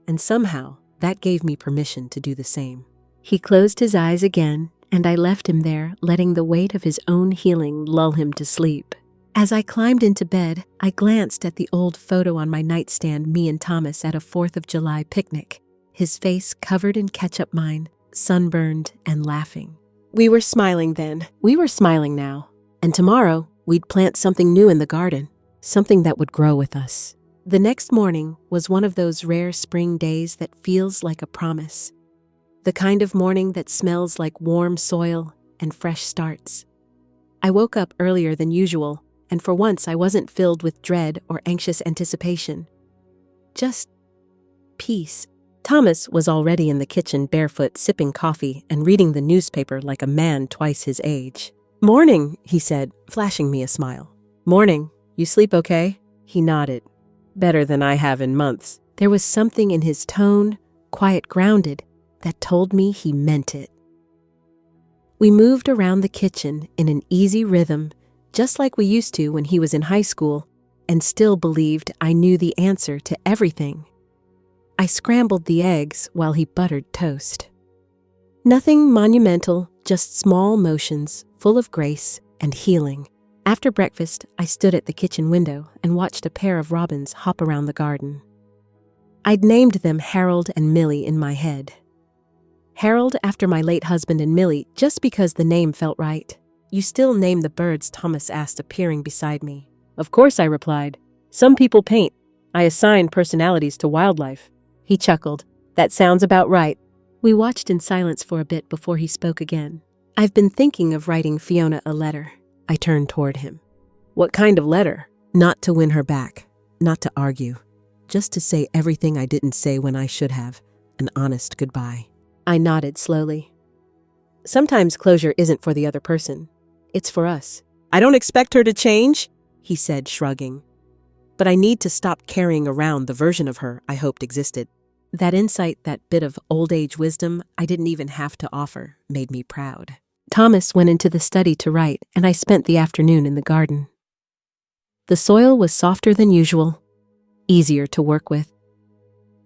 And somehow, that gave me permission to do the same." He closed his eyes again, and I left him there, letting the weight of his own healing lull him to sleep. As I climbed into bed, I glanced at the old photo on my nightstand, me and Thomas at a 4th of July picnic, his face covered in ketchup mine, sunburned and laughing. We were smiling then. We were smiling now. And tomorrow, we'd plant something new in the garden, something that would grow with us. The next morning was one of those rare spring days that feels like a promise. The kind of morning that smells like warm soil and fresh starts. I woke up earlier than usual, and for once I wasn't filled with dread or anxious anticipation. Just peace. Thomas was already in the kitchen barefoot, sipping coffee and reading the newspaper like a man twice his age. "Morning," he said, flashing me a smile. "Morning. You sleep okay?" He nodded. "Better than I have in months." There was something in his tone, quiet, grounded, that told me he meant it. We moved around the kitchen in an easy rhythm, just like we used to when he was in high school, and still believed I knew the answer to everything. I scrambled the eggs while he buttered toast. Nothing monumental, just small motions, full of grace and healing. After breakfast, I stood at the kitchen window and watched a pair of robins hop around the garden. I'd named them Harold and Millie in my head. Harold after my late husband, and Millie just because the name felt right. "You still name the birds?" Thomas asked, appearing beside me. "Of course," I replied. "Some people paint. I assign personalities to wildlife." He chuckled. "That sounds about right." We watched in silence for a bit before he spoke again. "I've been thinking of writing Fiona a letter." I turned toward him. "What kind of letter?" Not to win her back, not to argue, just to say everything I didn't say when I should have, an honest goodbye. I nodded slowly. "Sometimes closure isn't for the other person. It's for us." "I don't expect her to change," he said, shrugging. "But I need to stop carrying around the version of her I hoped existed." That insight, that bit of old-age wisdom I didn't even have to offer, made me proud. Thomas went into the study to write, and I spent the afternoon in the garden. The soil was softer than usual, easier to work with.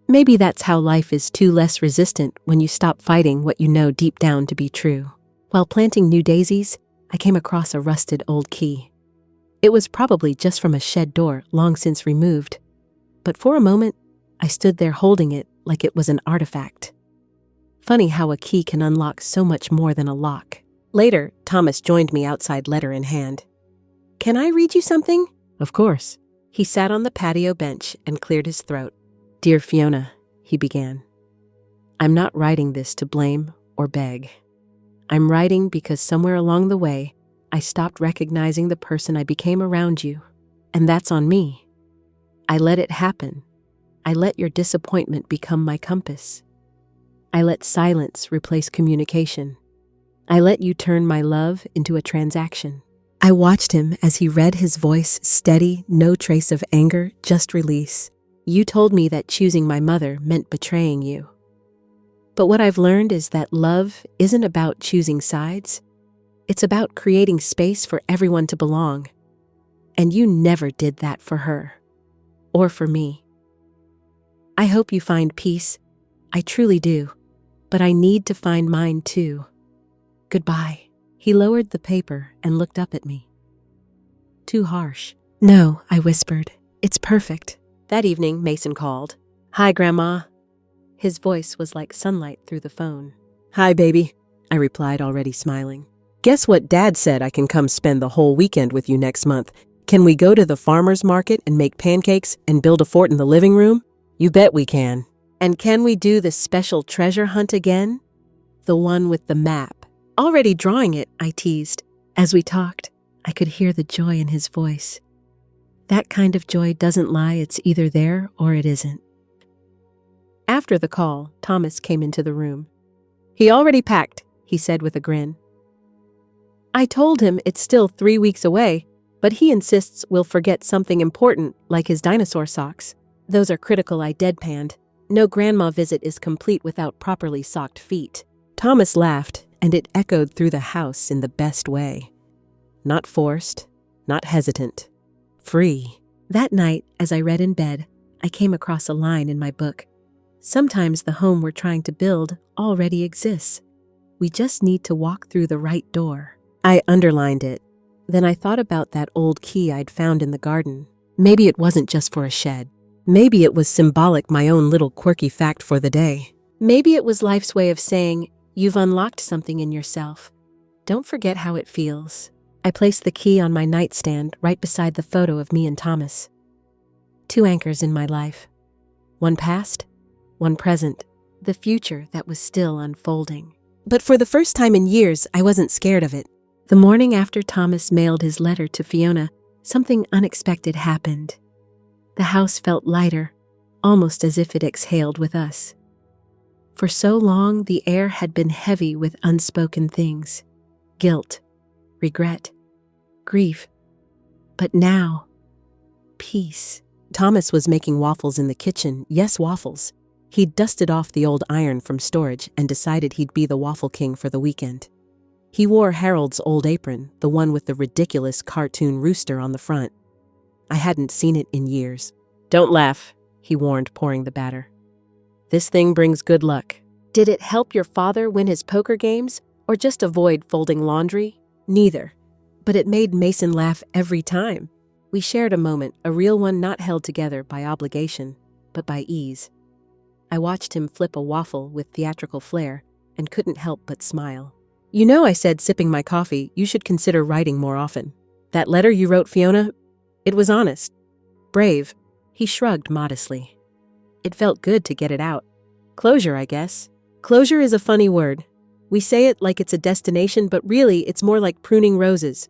Maybe that's how life is too, less resistant when you stop fighting what you know deep down to be true. While planting new daisies, I came across a rusted old key. It was probably just from a shed door long since removed, but for a moment, I stood there holding it like it was an artifact. Funny how a key can unlock so much more than a lock. Later, Thomas joined me outside, letter in hand. "Can I read you something?" "Of course." He sat on the patio bench and cleared his throat. "Dear Fiona," he began, "I'm not writing this to blame or beg. I'm writing because somewhere along the way, I stopped recognizing the person I became around you, and that's on me. I let it happen. I let your disappointment become my compass. I let silence replace communication. I let you turn my love into a transaction." I watched him as he read, his voice steady, no trace of anger, just release. "You told me that choosing my mother meant betraying you. But what I've learned is that love isn't about choosing sides. It's about creating space for everyone to belong. And you never did that for her. Or for me. I hope you find peace. I truly do. But I need to find mine too. Goodbye." He lowered the paper and looked up at me. "Too harsh." "No," I whispered. "It's perfect." That evening, Mason called. "Hi, Grandma." His voice was like sunlight through the phone. "Hi, baby," I replied, already smiling. "Guess what Dad said I can come spend the whole weekend with you next month? Can we go to the farmer's market and make pancakes and build a fort in the living room? You bet we can. And can we do the special treasure hunt again? The one with the map. Already drawing it," I teased. As we talked, I could hear the joy in his voice. That kind of joy doesn't lie, it's either there or it isn't. After the call, Thomas came into the room. "He already packed," he said with a grin. I told him it's still 3 weeks away, but he insists we'll forget something important like his dinosaur socks. "Those are critical," I deadpanned. "No grandma visit is complete without properly socked feet." Thomas laughed, and it echoed through the house in the best way. Not forced, not hesitant, free. That night, as I read in bed, I came across a line in my book. Sometimes the home we're trying to build already exists. We just need to walk through the right door. I underlined it. Then I thought about that old key I'd found in the garden. Maybe it wasn't just for a shed. Maybe it was symbolic, my own little quirky fact for the day. Maybe it was life's way of saying, you've unlocked something in yourself. Don't forget how it feels. I placed the key on my nightstand right beside the photo of me and Thomas. 2 anchors in my life. One past, one present, the future that was still unfolding. But for the first time in years, I wasn't scared of it. The morning after Thomas mailed his letter to Fiona, something unexpected happened. The house felt lighter, almost as if it exhaled with us. For so long, the air had been heavy with unspoken things. Guilt, regret, grief. But now, peace. Thomas was making waffles in the kitchen. Yes, waffles. He'd dusted off the old iron from storage and decided he'd be the waffle king for the weekend. He wore Harold's old apron, the one with the ridiculous cartoon rooster on the front. I hadn't seen it in years. Don't laugh, he warned, pouring the batter. This thing brings good luck. Did it help your father win his poker games, or just avoid folding laundry? Neither. But it made Mason laugh every time. We shared a moment, a real one, not held together by obligation, but by ease. I watched him flip a waffle with theatrical flair and couldn't help but smile. You know, I said, sipping my coffee, you should consider writing more often. That letter you wrote, Fiona, it was honest. Brave. He shrugged modestly. It felt good to get it out. Closure, I guess. Closure is a funny word. We say it like it's a destination, but really it's more like pruning roses.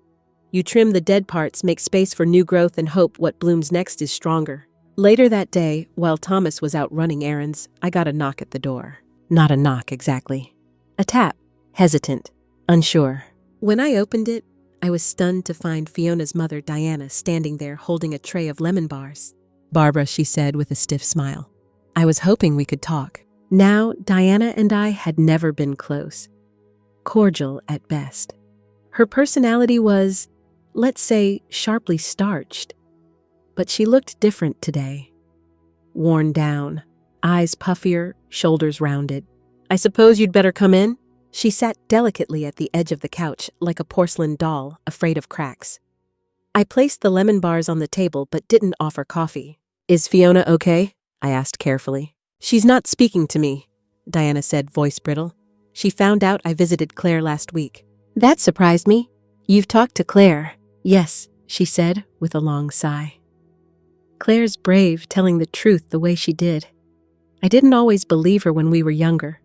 You trim the dead parts, make space for new growth, and hope what blooms next is stronger. Later that day, while Thomas was out running errands, I got a knock at the door. Not a knock, exactly. A tap. Hesitant. Unsure. When I opened it, I was stunned to find Fiona's mother, Diana, standing there holding a tray of lemon bars. Barbara, she said with a stiff smile. I was hoping we could talk. Now, Diana and I had never been close. Cordial at best. Her personality was, let's say, sharply starched. But she looked different today. Worn down, eyes puffier, shoulders rounded. I suppose you'd better come in? She sat delicately at the edge of the couch, like a porcelain doll, afraid of cracks. I placed the lemon bars on the table but didn't offer coffee. Is Fiona okay? I asked carefully. She's not speaking to me, Diana said, voice brittle. She found out I visited Claire last week. That surprised me. You've talked to Claire. Yes, she said, with a long sigh. Claire's brave, telling the truth the way she did. I didn't always believe her when we were younger.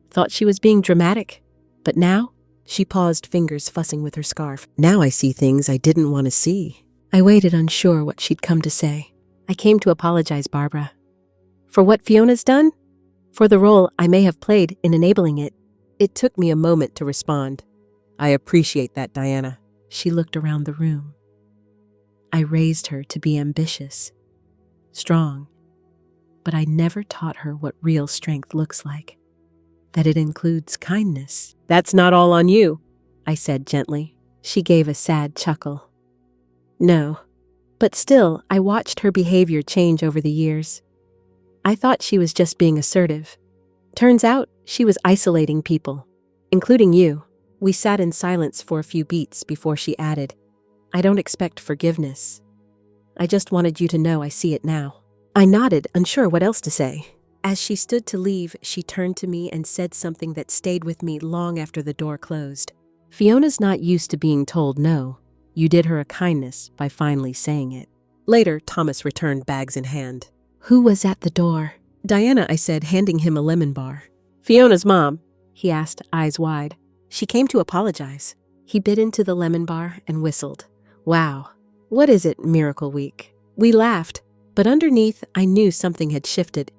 Thought she was being dramatic. But now, she paused, fingers fussing with her scarf. Now I see things I didn't want to see. I waited, unsure what she'd come to say. I came to apologize, Barbara. For what Fiona's done? For the role I may have played in enabling it. It took me a moment to respond. I appreciate that, Diana. She looked around the room. I raised her to be ambitious, strong, but I never taught her what real strength looks like. That it includes kindness. That's not all on you, I said gently. She gave a sad chuckle. No, but still, I watched her behavior change over the years. I thought she was just being assertive. Turns out, she was isolating people, including you. We sat in silence for a few beats before she added, I don't expect forgiveness. I just wanted you to know I see it now. I nodded, unsure what else to say. As she stood to leave, she turned to me and said something that stayed with me long after the door closed. Fiona's not used to being told no. You did her a kindness by finally saying it. Later, Thomas returned, bags in hand. Who was at the door? Diana, I said, handing him a lemon bar. Fiona's mom, he asked, eyes wide. She came to apologize. He bit into the lemon bar and whistled. Wow. What is it, Miracle Week? We laughed, but underneath, I knew something had shifted.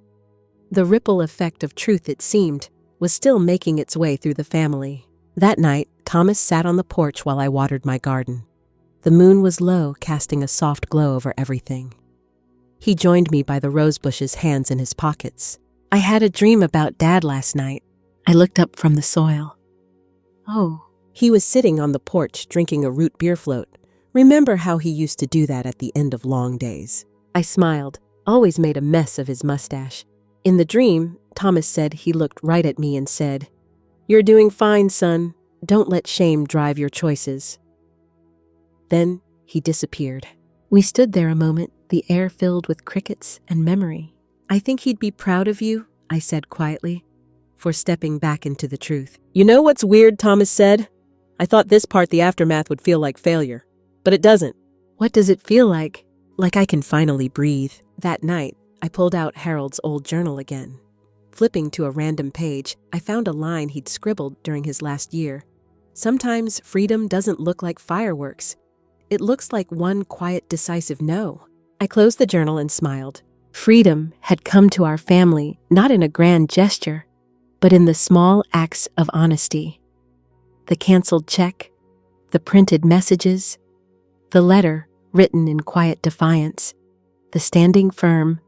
The ripple effect of truth, it seemed, was still making its way through the family. That night, Thomas sat on the porch while I watered my garden. The moon was low, casting a soft glow over everything. He joined me by the rose bushes, hands in his pockets. I had a dream about Dad last night. I looked up from the soil. Oh. He was sitting on the porch, drinking a root beer float. Remember how he used to do that at the end of long days? I smiled, always made a mess of his mustache. In the dream, Thomas said he looked right at me and said, You're doing fine, son. Don't let shame drive your choices. Then he disappeared. We stood there a moment, the air filled with crickets and memory. I think he'd be proud of you, I said quietly, for stepping back into the truth. You know what's weird, Thomas said? I thought this part, the aftermath, would feel like failure. But it doesn't. What does it feel like? Like I can finally breathe. That night, I pulled out Harold's old journal again. Flipping to a random page, I found a line he'd scribbled during his last year. Sometimes freedom doesn't look like fireworks. It looks like one quiet, decisive no. I closed the journal and smiled. Freedom had come to our family not in a grand gesture, but in the small acts of honesty. The canceled check, the printed messages, the letter written in quiet defiance, the standing firm,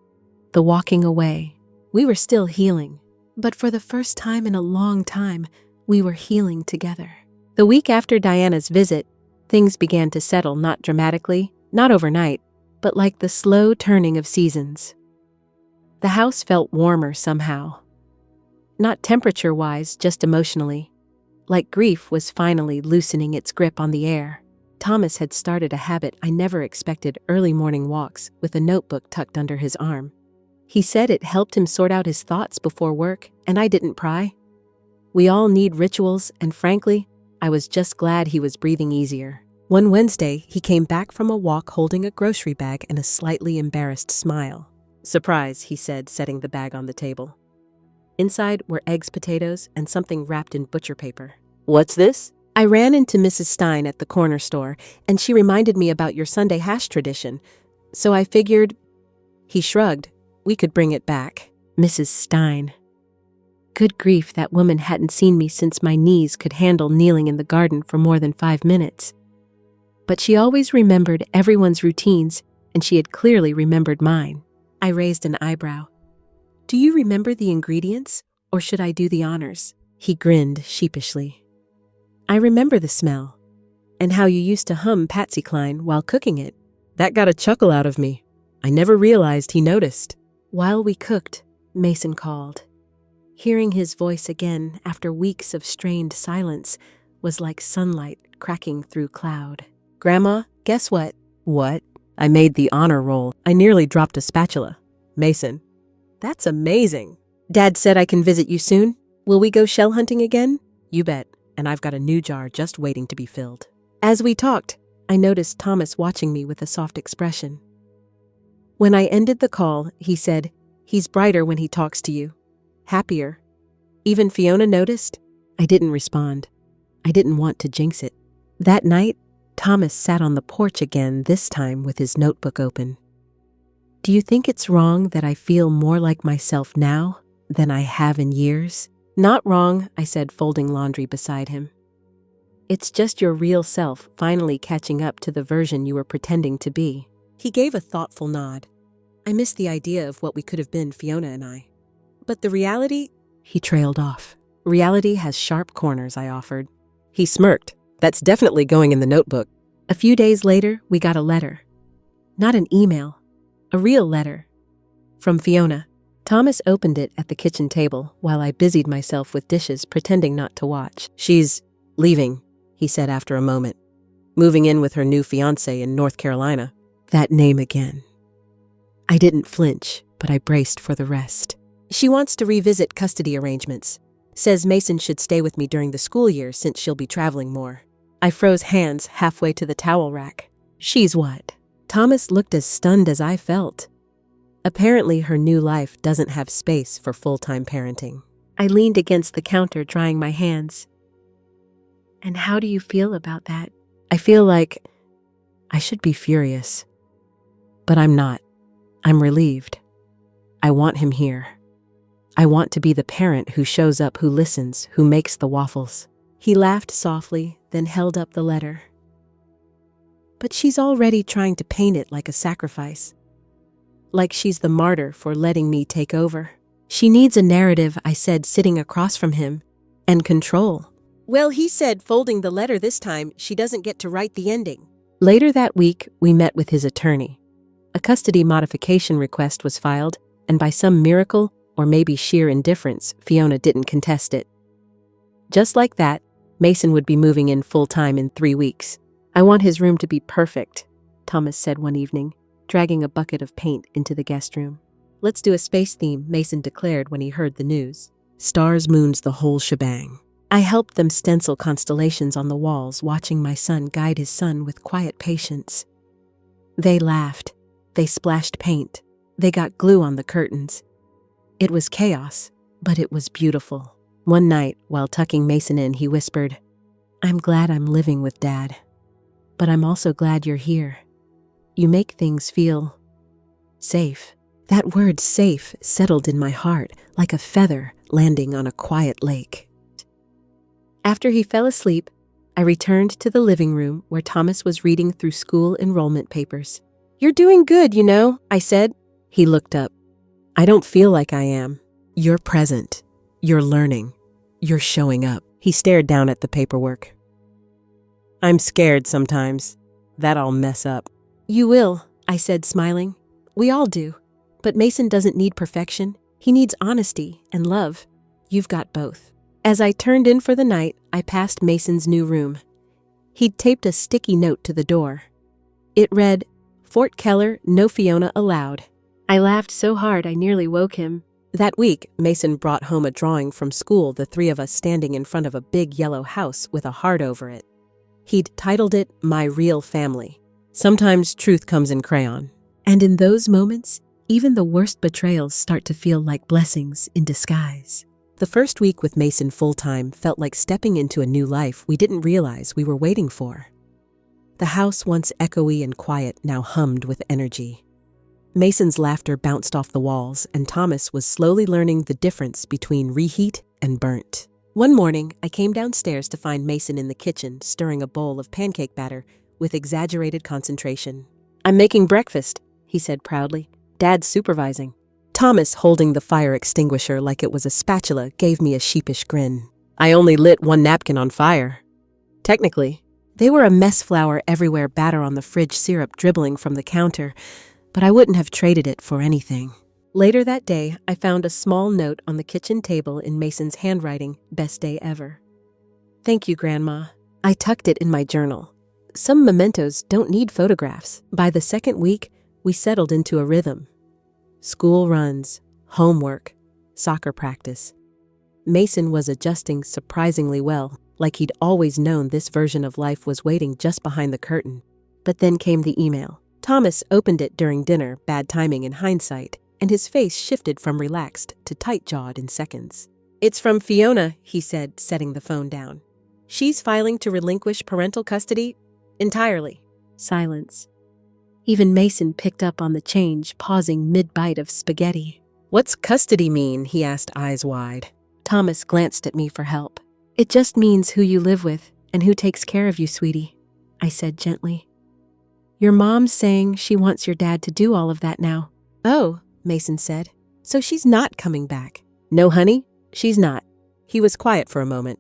the walking away. We were still healing. But for the first time in a long time, we were healing together. The week after Diana's visit, things began to settle, not dramatically, not overnight, but like the slow turning of seasons. The house felt warmer somehow. Not temperature-wise, just emotionally. Like grief was finally loosening its grip on the air. Thomas had started a habit I never expected: early morning walks with a notebook tucked under his arm. He said it helped him sort out his thoughts before work, and I didn't pry. We all need rituals, and frankly, I was just glad he was breathing easier. One Wednesday, he came back from a walk holding a grocery bag and a slightly embarrassed smile. Surprise, he said, setting the bag on the table. Inside were eggs, potatoes, and something wrapped in butcher paper. What's this? I ran into Mrs. Stein at the corner store, and she reminded me about your Sunday hash tradition. So I figured... He shrugged. We could bring it back. Mrs. Stein. Good grief, that woman hadn't seen me since my knees could handle kneeling in the garden for more than 5 minutes. But she always remembered everyone's routines, and she had clearly remembered mine. I raised an eyebrow. Do you remember the ingredients, or should I do the honors? He grinned sheepishly. I remember the smell, and how you used to hum Patsy Cline while cooking it. That got a chuckle out of me. I never realized he noticed. While we cooked, Mason called. Hearing his voice again after weeks of strained silence was like sunlight cracking through cloud. Grandma, guess what? What? I made the honor roll. I nearly dropped a spatula. Mason. That's amazing. Dad said I can visit you soon. Will we go shell hunting again? You bet. And I've got a new jar just waiting to be filled. As we talked, I noticed Thomas watching me with a soft expression. When I ended the call, he said, he's brighter when he talks to you. Happier. Even Fiona noticed? I didn't respond. I didn't want to jinx it. That night, Thomas sat on the porch again, this time with his notebook open. Do you think it's wrong that I feel more like myself now than I have in years? Not wrong, I said, folding laundry beside him. It's just your real self finally catching up to the version you were pretending to be. He gave a thoughtful nod. I miss the idea of what we could have been, Fiona and I. But the reality, he trailed off. Reality has sharp corners, I offered. He smirked. That's definitely going in the notebook. A few days later, we got a letter. Not an email, a real letter. From Fiona. Thomas opened it at the kitchen table while I busied myself with dishes, pretending not to watch. She's leaving, he said after a moment. Moving in with her new fiancé in North Carolina. That name again. I didn't flinch, but I braced for the rest. She wants to revisit custody arrangements. Says Mason should stay with me during the school year since she'll be traveling more. I froze hands halfway to the towel rack. She's what? Thomas looked as stunned as I felt. Apparently her new life doesn't have space for full-time parenting. I leaned against the counter, drying my hands. And how do you feel about that? I feel like I should be furious. But I'm not. I'm relieved. I want him here. I want to be the parent who shows up, who listens, who makes the waffles. He laughed softly, then held up the letter. But she's already trying to paint it like a sacrifice. Like she's the martyr for letting me take over. She needs a narrative, I said, sitting across from him, and control. Well, he said, folding the letter this time, she doesn't get to write the ending. Later that week, we met with his attorney. A custody modification request was filed, and by some miracle, or maybe sheer indifference, Fiona didn't contest it. Just like that, Mason would be moving in full-time in 3 weeks. I want his room to be perfect, Thomas said one evening, dragging a bucket of paint into the guest room. Let's do a space theme, Mason declared when he heard the news. Stars, moons, the whole shebang. I helped them stencil constellations on the walls, watching my son guide his son with quiet patience. They laughed. They splashed paint. They got glue on the curtains. It was chaos, but it was beautiful. One night, while tucking Mason in, he whispered, "I'm glad I'm living with Dad. But I'm also glad you're here. You make things feel safe." That word safe settled in my heart like a feather landing on a quiet lake. After he fell asleep, I returned to the living room where Thomas was reading through school enrollment papers. "You're doing good, you know," I said. He looked up. "I don't feel like I am." "You're present. You're learning. You're showing up." He stared down at the paperwork. "I'm scared sometimes that I'll mess up." "You will," I said, smiling. "We all do. But Mason doesn't need perfection. He needs honesty and love. You've got both." As I turned in for the night, I passed Mason's new room. He'd taped a sticky note to the door. It read, "Fort Keller, no Fiona allowed." I laughed so hard I nearly woke him. That week, Mason brought home a drawing from school, the three of us standing in front of a big yellow house with a heart over it. He'd titled it, "My Real Family." Sometimes truth comes in crayon. And in those moments, even the worst betrayals start to feel like blessings in disguise. The first week with Mason full-time felt like stepping into a new life we didn't realize we were waiting for. The house, once echoey and quiet, now hummed with energy. Mason's laughter bounced off the walls, and Thomas was slowly learning the difference between reheat and burnt. One morning, I came downstairs to find Mason in the kitchen, stirring a bowl of pancake batter with exaggerated concentration. "I'm making breakfast," he said proudly. "Dad's supervising." Thomas, holding the fire extinguisher like it was a spatula, gave me a sheepish grin. "I only lit one napkin on fire." Technically, they were a mess, flour everywhere, batter on the fridge, syrup dribbling from the counter, but I wouldn't have traded it for anything. Later that day, I found a small note on the kitchen table in Mason's handwriting, "Best day ever." "Thank you, Grandma." I tucked it in my journal. Some mementos don't need photographs. By the second week, we settled into a rhythm. School runs, homework, soccer practice. Mason was adjusting surprisingly well, like he'd always known this version of life was waiting just behind the curtain. But then came the email. Thomas opened it during dinner, bad timing in hindsight, and his face shifted from relaxed to tight-jawed in seconds. "It's from Fiona," he said, setting the phone down. "She's filing to relinquish parental custody entirely." Silence. Even Mason picked up on the change, pausing mid-bite of spaghetti. "What's custody mean?" he asked, eyes wide. Thomas glanced at me for help. "It just means who you live with and who takes care of you, sweetie," I said gently. "Your mom's saying she wants your dad to do all of that now." "Oh," Mason said. "So she's not coming back?" "No, honey, she's not." He was quiet for a moment.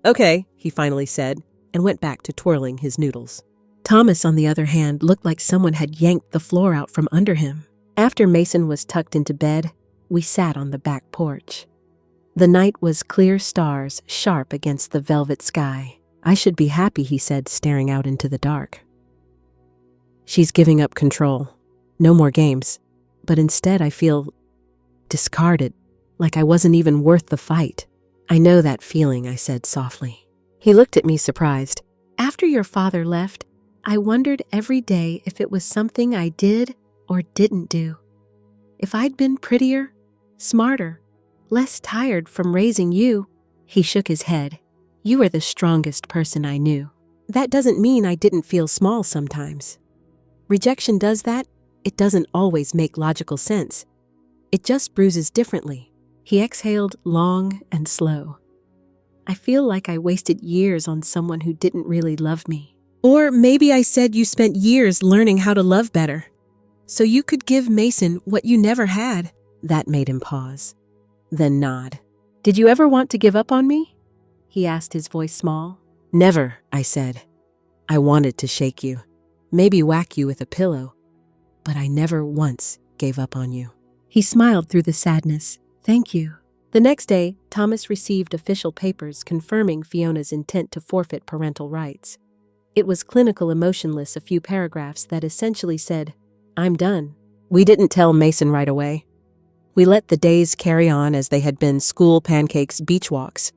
"Okay," he finally said, and went back to twirling his noodles. Thomas, on the other hand, looked like someone had yanked the floor out from under him. After Mason was tucked into bed, we sat on the back porch. The night was clear stars, sharp against the velvet sky. "I should be happy," he said, staring out into the dark. "She's giving up control. No more games. But instead I feel discarded, like I wasn't even worth the fight." "I know that feeling," I said softly. He looked at me surprised. "After your father left, I wondered every day if it was something I did or didn't do. If I'd been prettier, smarter, less tired from raising you." He shook his head. "You were the strongest person I knew." "That doesn't mean I didn't feel small sometimes. Rejection does that. It doesn't always make logical sense. It just bruises differently." He exhaled long and slow. "I feel like I wasted years on someone who didn't really love me. Or maybe I said you spent years learning how to love better, so you could give Mason what you never had." That made him pause, then nod. "Did you ever want to give up on me?" he asked, his voice small. "Never," I said. "I wanted to shake you, maybe whack you with a pillow, but I never once gave up on you." He smiled through the sadness. "Thank you." The next day, Thomas received official papers confirming Fiona's intent to forfeit parental rights. It was clinical emotionless, a few paragraphs that essentially said, "I'm done." We didn't tell Mason right away. We let the days carry on as they had been school pancakes, beach walks.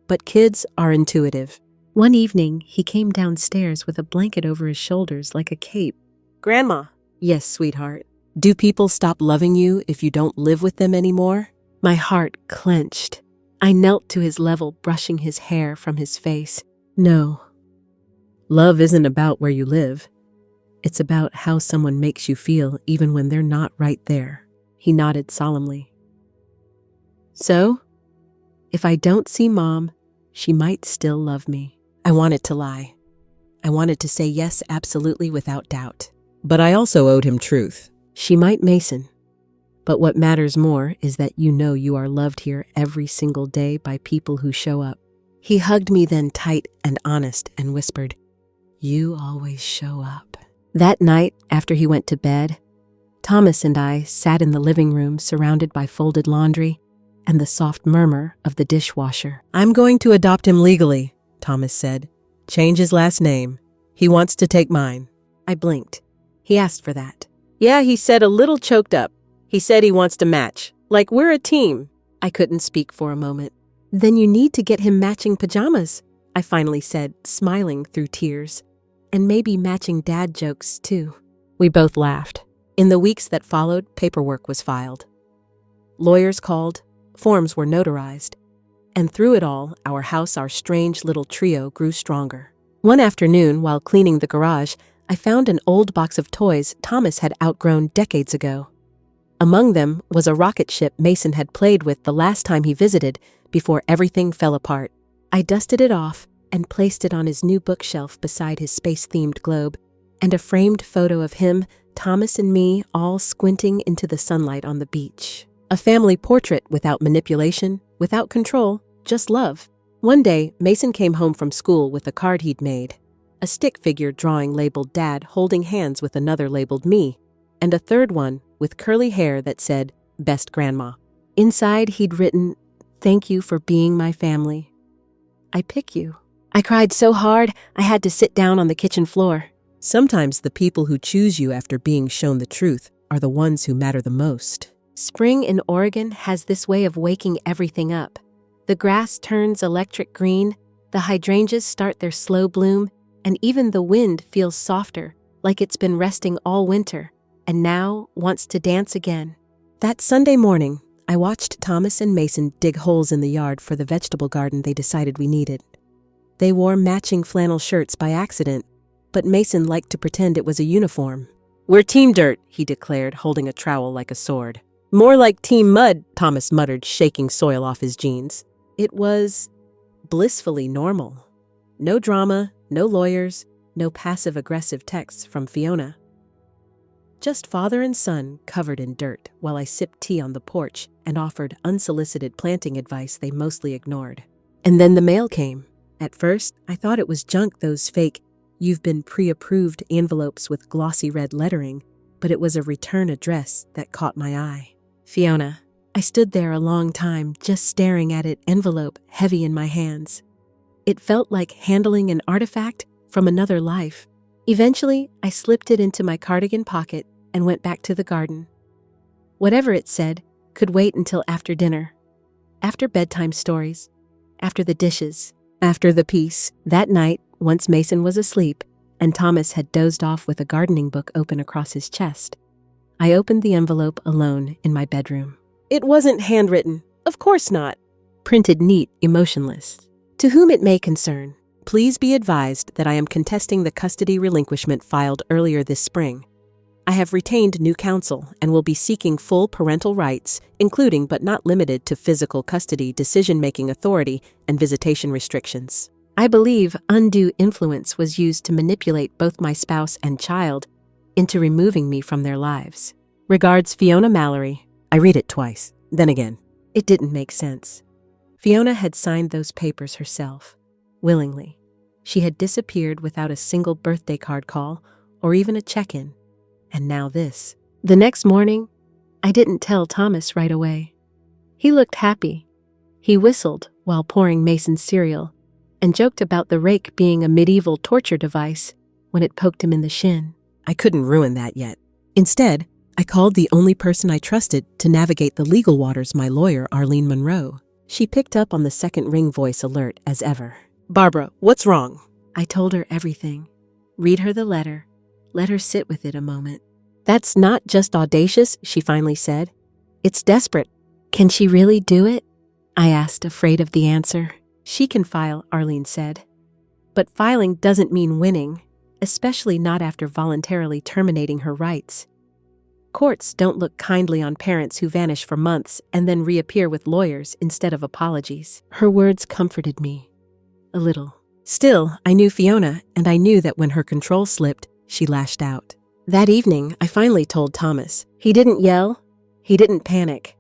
But kids are intuitive. One evening, he came downstairs with a blanket over his shoulders like a cape. Grandma. Yes, sweetheart. Do people stop loving you if you don't live with them anymore? My heart clenched. I knelt to his level, brushing his hair from his face. No. Love isn't about where you live. It's about how someone makes you feel even when they're not right there. He nodded solemnly. So, if I don't see Mom, she might still love me. I wanted to lie. I wanted to say yes absolutely without doubt. But I also owed him truth. She might, Mason. But what matters more is that you know you are loved here every single day by people who show up. He hugged me then tight and honest and whispered, "You always show up." That night, after he went to bed, Thomas and I sat in the living room surrounded by folded laundry and the soft murmur of the dishwasher. "I'm going to adopt him legally," Thomas said. "Change his last name. He wants to take mine." I blinked. He asked for that. "Yeah," he said, a little choked up. "He said he wants to match. Like we're a team." I couldn't speak for a moment. "Then you need to get him matching pajamas," I finally said, smiling through tears. "And maybe matching dad jokes, too." We both laughed. In the weeks that followed, paperwork was filed. Lawyers called, forms were notarized. And through it all, our house, our strange little trio, grew stronger. One afternoon, while cleaning the garage, I found an old box of toys Thomas had outgrown decades ago. Among them was a rocket ship Mason had played with the last time he visited before everything fell apart. I dusted it off and placed it on his new bookshelf beside his space-themed globe, and a framed photo of him, Thomas, and me all squinting into the sunlight on the beach. A family portrait without manipulation, without control, just love. One day, Mason came home from school with a card he'd made. A stick figure drawing labeled Dad holding hands with another labeled me, and a third one with curly hair that said, "Best Grandma." Inside, he'd written, "Thank you for being my family. I pick you." I cried so hard, I had to sit down on the kitchen floor. Sometimes the people who choose you after being shown the truth are the ones who matter the most. Spring in Oregon has this way of waking everything up. The grass turns electric green, the hydrangeas start their slow bloom, and even the wind feels softer, like it's been resting all winter, and now wants to dance again. That Sunday morning, I watched Thomas and Mason dig holes in the yard for the vegetable garden they decided we needed. They wore matching flannel shirts by accident, but Mason liked to pretend it was a uniform. "We're Team Dirt," he declared, holding a trowel like a sword. "More like Team Mud," Thomas muttered, shaking soil off his jeans. It was blissfully normal. No drama, no lawyers, no passive-aggressive texts from Fiona. Just father and son covered in dirt while I sipped tea on the porch and offered unsolicited planting advice they mostly ignored. And then the mail came. At first, I thought it was junk, those fake, "You've been pre-approved" envelopes with glossy red lettering, but it was a return address that caught my eye. Fiona. I stood there a long time, just staring at it, envelope heavy in my hands. It felt like handling an artifact from another life. Eventually, I slipped it into my cardigan pocket and went back to the garden. Whatever it said could wait until after dinner, after bedtime stories, after the dishes, after the peace. That night, once Mason was asleep and Thomas had dozed off with a gardening book open across his chest, I opened the envelope alone in my bedroom. It wasn't handwritten, of course not. Printed neat, emotionless. "To whom it may concern, please be advised that I am contesting the custody relinquishment filed earlier this spring. I have retained new counsel and will be seeking full parental rights, including but not limited to physical custody, decision-making authority, and visitation restrictions. I believe undue influence was used to manipulate both my spouse and child into removing me from their lives. Regards, Fiona Mallory." I read it twice. Then again, it didn't make sense. Fiona had signed those papers herself, willingly. She had disappeared without a single birthday card call or even a check-in. And now this. The next morning, I didn't tell Thomas right away. He looked happy. He whistled while pouring Mason's cereal, and joked about the rake being a medieval torture device when it poked him in the shin. I couldn't ruin that yet. Instead, I called the only person I trusted to navigate the legal waters, my lawyer, Arlene Monroe. She picked up on the second ring voice alert as ever. Barbara, what's wrong? I told her everything. Read her the letter. Let her sit with it a moment. That's not just audacious, she finally said. It's desperate. Can she really do it? I asked, afraid of the answer. She can file, Arlene said. But filing doesn't mean winning, especially not after voluntarily terminating her rights. Courts don't look kindly on parents who vanish for months and then reappear with lawyers instead of apologies. Her words comforted me. A little. Still, I knew Fiona, and I knew that when her control slipped, she lashed out. That evening, I finally told Thomas. He didn't yell. He didn't panic.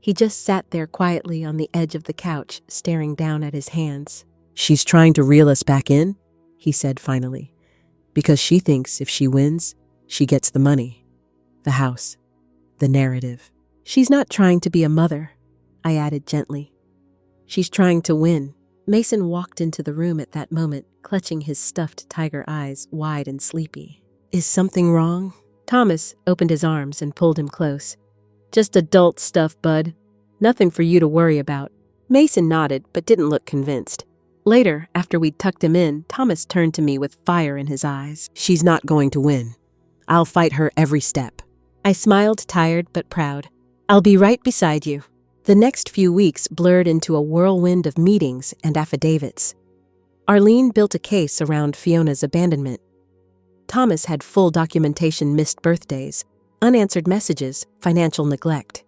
He just sat there quietly on the edge of the couch, staring down at his hands. She's trying to reel us back in, he said finally, because she thinks if she wins, she gets the money, the house, the narrative. She's not trying to be a mother, I added gently. She's trying to win. Mason walked into the room at that moment, clutching his stuffed tiger eyes wide and sleepy. Is something wrong? Thomas opened his arms and pulled him close. Just adult stuff, bud. Nothing for you to worry about. Mason nodded, but didn't look convinced. Later, after we'd tucked him in, Thomas turned to me with fire in his eyes. She's not going to win. I'll fight her every step. I smiled, tired but proud. I'll be right beside you. The next few weeks blurred into a whirlwind of meetings and affidavits. Arlene built a case around Fiona's abandonment. Thomas had full documentation: missed birthdays, unanswered messages, financial neglect.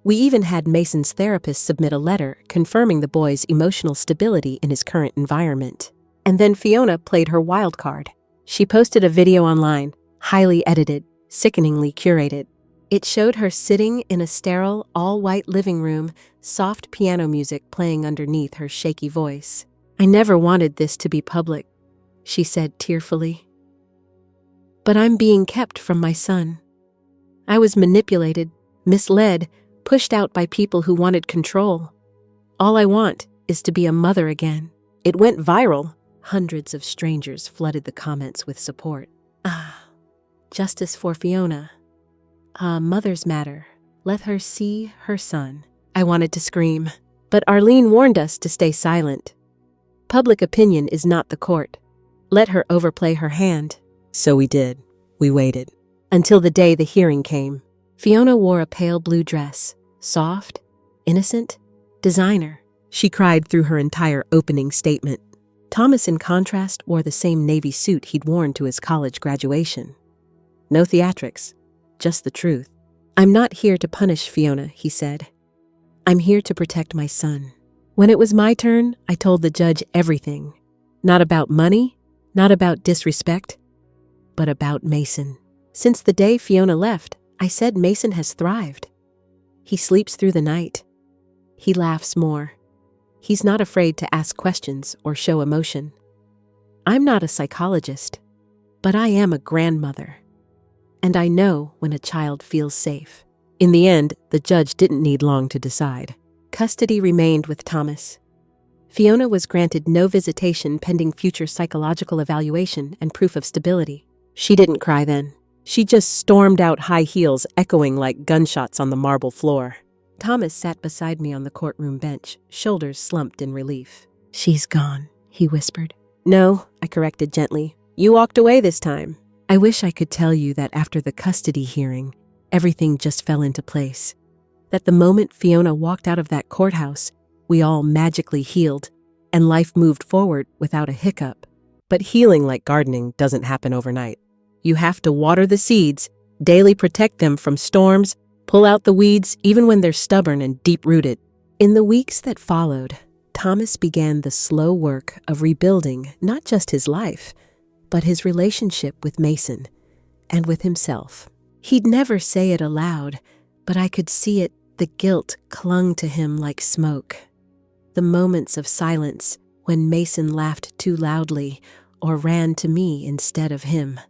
We even had Mason's therapist submit a letter confirming the boy's emotional stability in his current environment. And then Fiona played her wild card. She posted a video online, highly edited, sickeningly curated. It showed her sitting in a sterile, all-white living room, soft piano music playing underneath her shaky voice. I never wanted this to be public, she said tearfully. But I'm being kept from my son. I was manipulated, misled, pushed out by people who wanted control. All I want is to be a mother again. It went viral. Hundreds of strangers flooded the comments with support. Justice for Fiona. Mothers matter. Let her see her son. I wanted to scream, but Arlene warned us to stay silent. Public opinion is not the court. Let her overplay her hand. So we did. We waited. Until the day the hearing came. Fiona wore a pale blue dress. Soft, innocent, designer. She cried through her entire opening statement. Thomas, in contrast, wore the same navy suit he'd worn to his college graduation. No theatrics, just the truth. I'm not here to punish Fiona, he said. I'm here to protect my son. When it was my turn, I told the judge everything. Not about money, not about disrespect, but about Mason. Since the day Fiona left, I said Mason has thrived. He sleeps through the night. He laughs more. He's not afraid to ask questions or show emotion. I'm not a psychologist, but I am a grandmother. And I know when a child feels safe. In the end, the judge didn't need long to decide. Custody remained with Thomas. Fiona was granted no visitation pending future psychological evaluation and proof of stability. She didn't cry then. She just stormed out, high heels echoing like gunshots on the marble floor. Thomas sat beside me on the courtroom bench, shoulders slumped in relief. She's gone, he whispered. No, I corrected gently. You walked away this time. I wish I could tell you that after the custody hearing, everything just fell into place. That the moment Fiona walked out of that courthouse, we all magically healed, and life moved forward without a hiccup. But healing, like gardening, doesn't happen overnight. You have to water the seeds, daily protect them from storms, pull out the weeds even when they're stubborn and deep-rooted. In the weeks that followed, Thomas began the slow work of rebuilding not just his life, but his relationship with Mason and with himself. He'd never say it aloud, but I could see it. The guilt clung to him like smoke. The moments of silence when Mason laughed too loudly or ran to me instead of him.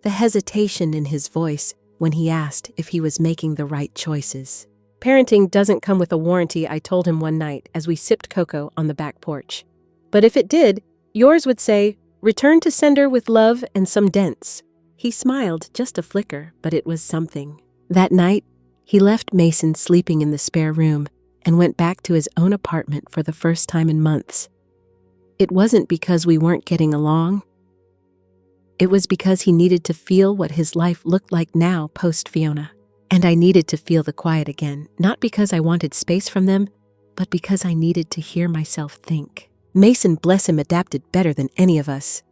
The hesitation in his voice when he asked if he was making the right choices. Parenting doesn't come with a warranty, I told him one night as we sipped cocoa on the back porch. But if it did, yours would say, "Return to sender with love and some dents." He smiled, just a flicker, but it was something. That night, he left Mason sleeping in the spare room and went back to his own apartment for the first time in months. It wasn't because we weren't getting along. It was because he needed to feel what his life looked like now post-Fiona. And I needed to feel the quiet again, not because I wanted space from them, but because I needed to hear myself think. Mason, bless him, adapted better than any of us.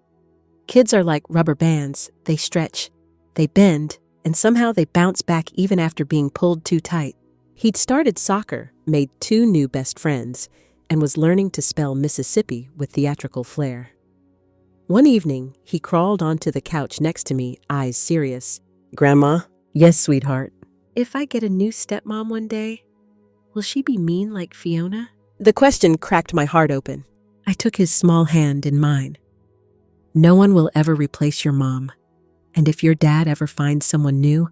Kids are like rubber bands. They stretch, they bend, and somehow they bounce back even after being pulled too tight. He'd started soccer, made 2 new best friends, and was learning to spell Mississippi with theatrical flair. One evening, he crawled onto the couch next to me, eyes serious. "Grandma?" "Yes, sweetheart." If I get a new stepmom one day, will she be mean like Fiona? The question cracked my heart open. I took his small hand in mine. No one will ever replace your mom. And if your dad ever finds someone new,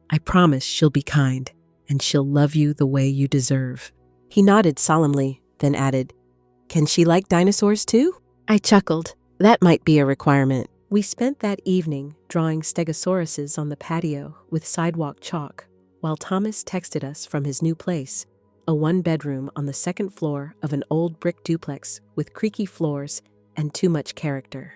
I promise she'll be kind and she'll love you the way you deserve. He nodded solemnly, then added, "Can she like dinosaurs too?" I chuckled. That might be a requirement. We spent that evening drawing stegosauruses on the patio with sidewalk chalk, while Thomas texted us from his new place, a 1-bedroom on the 2nd floor of an old brick duplex with creaky floors and too much character.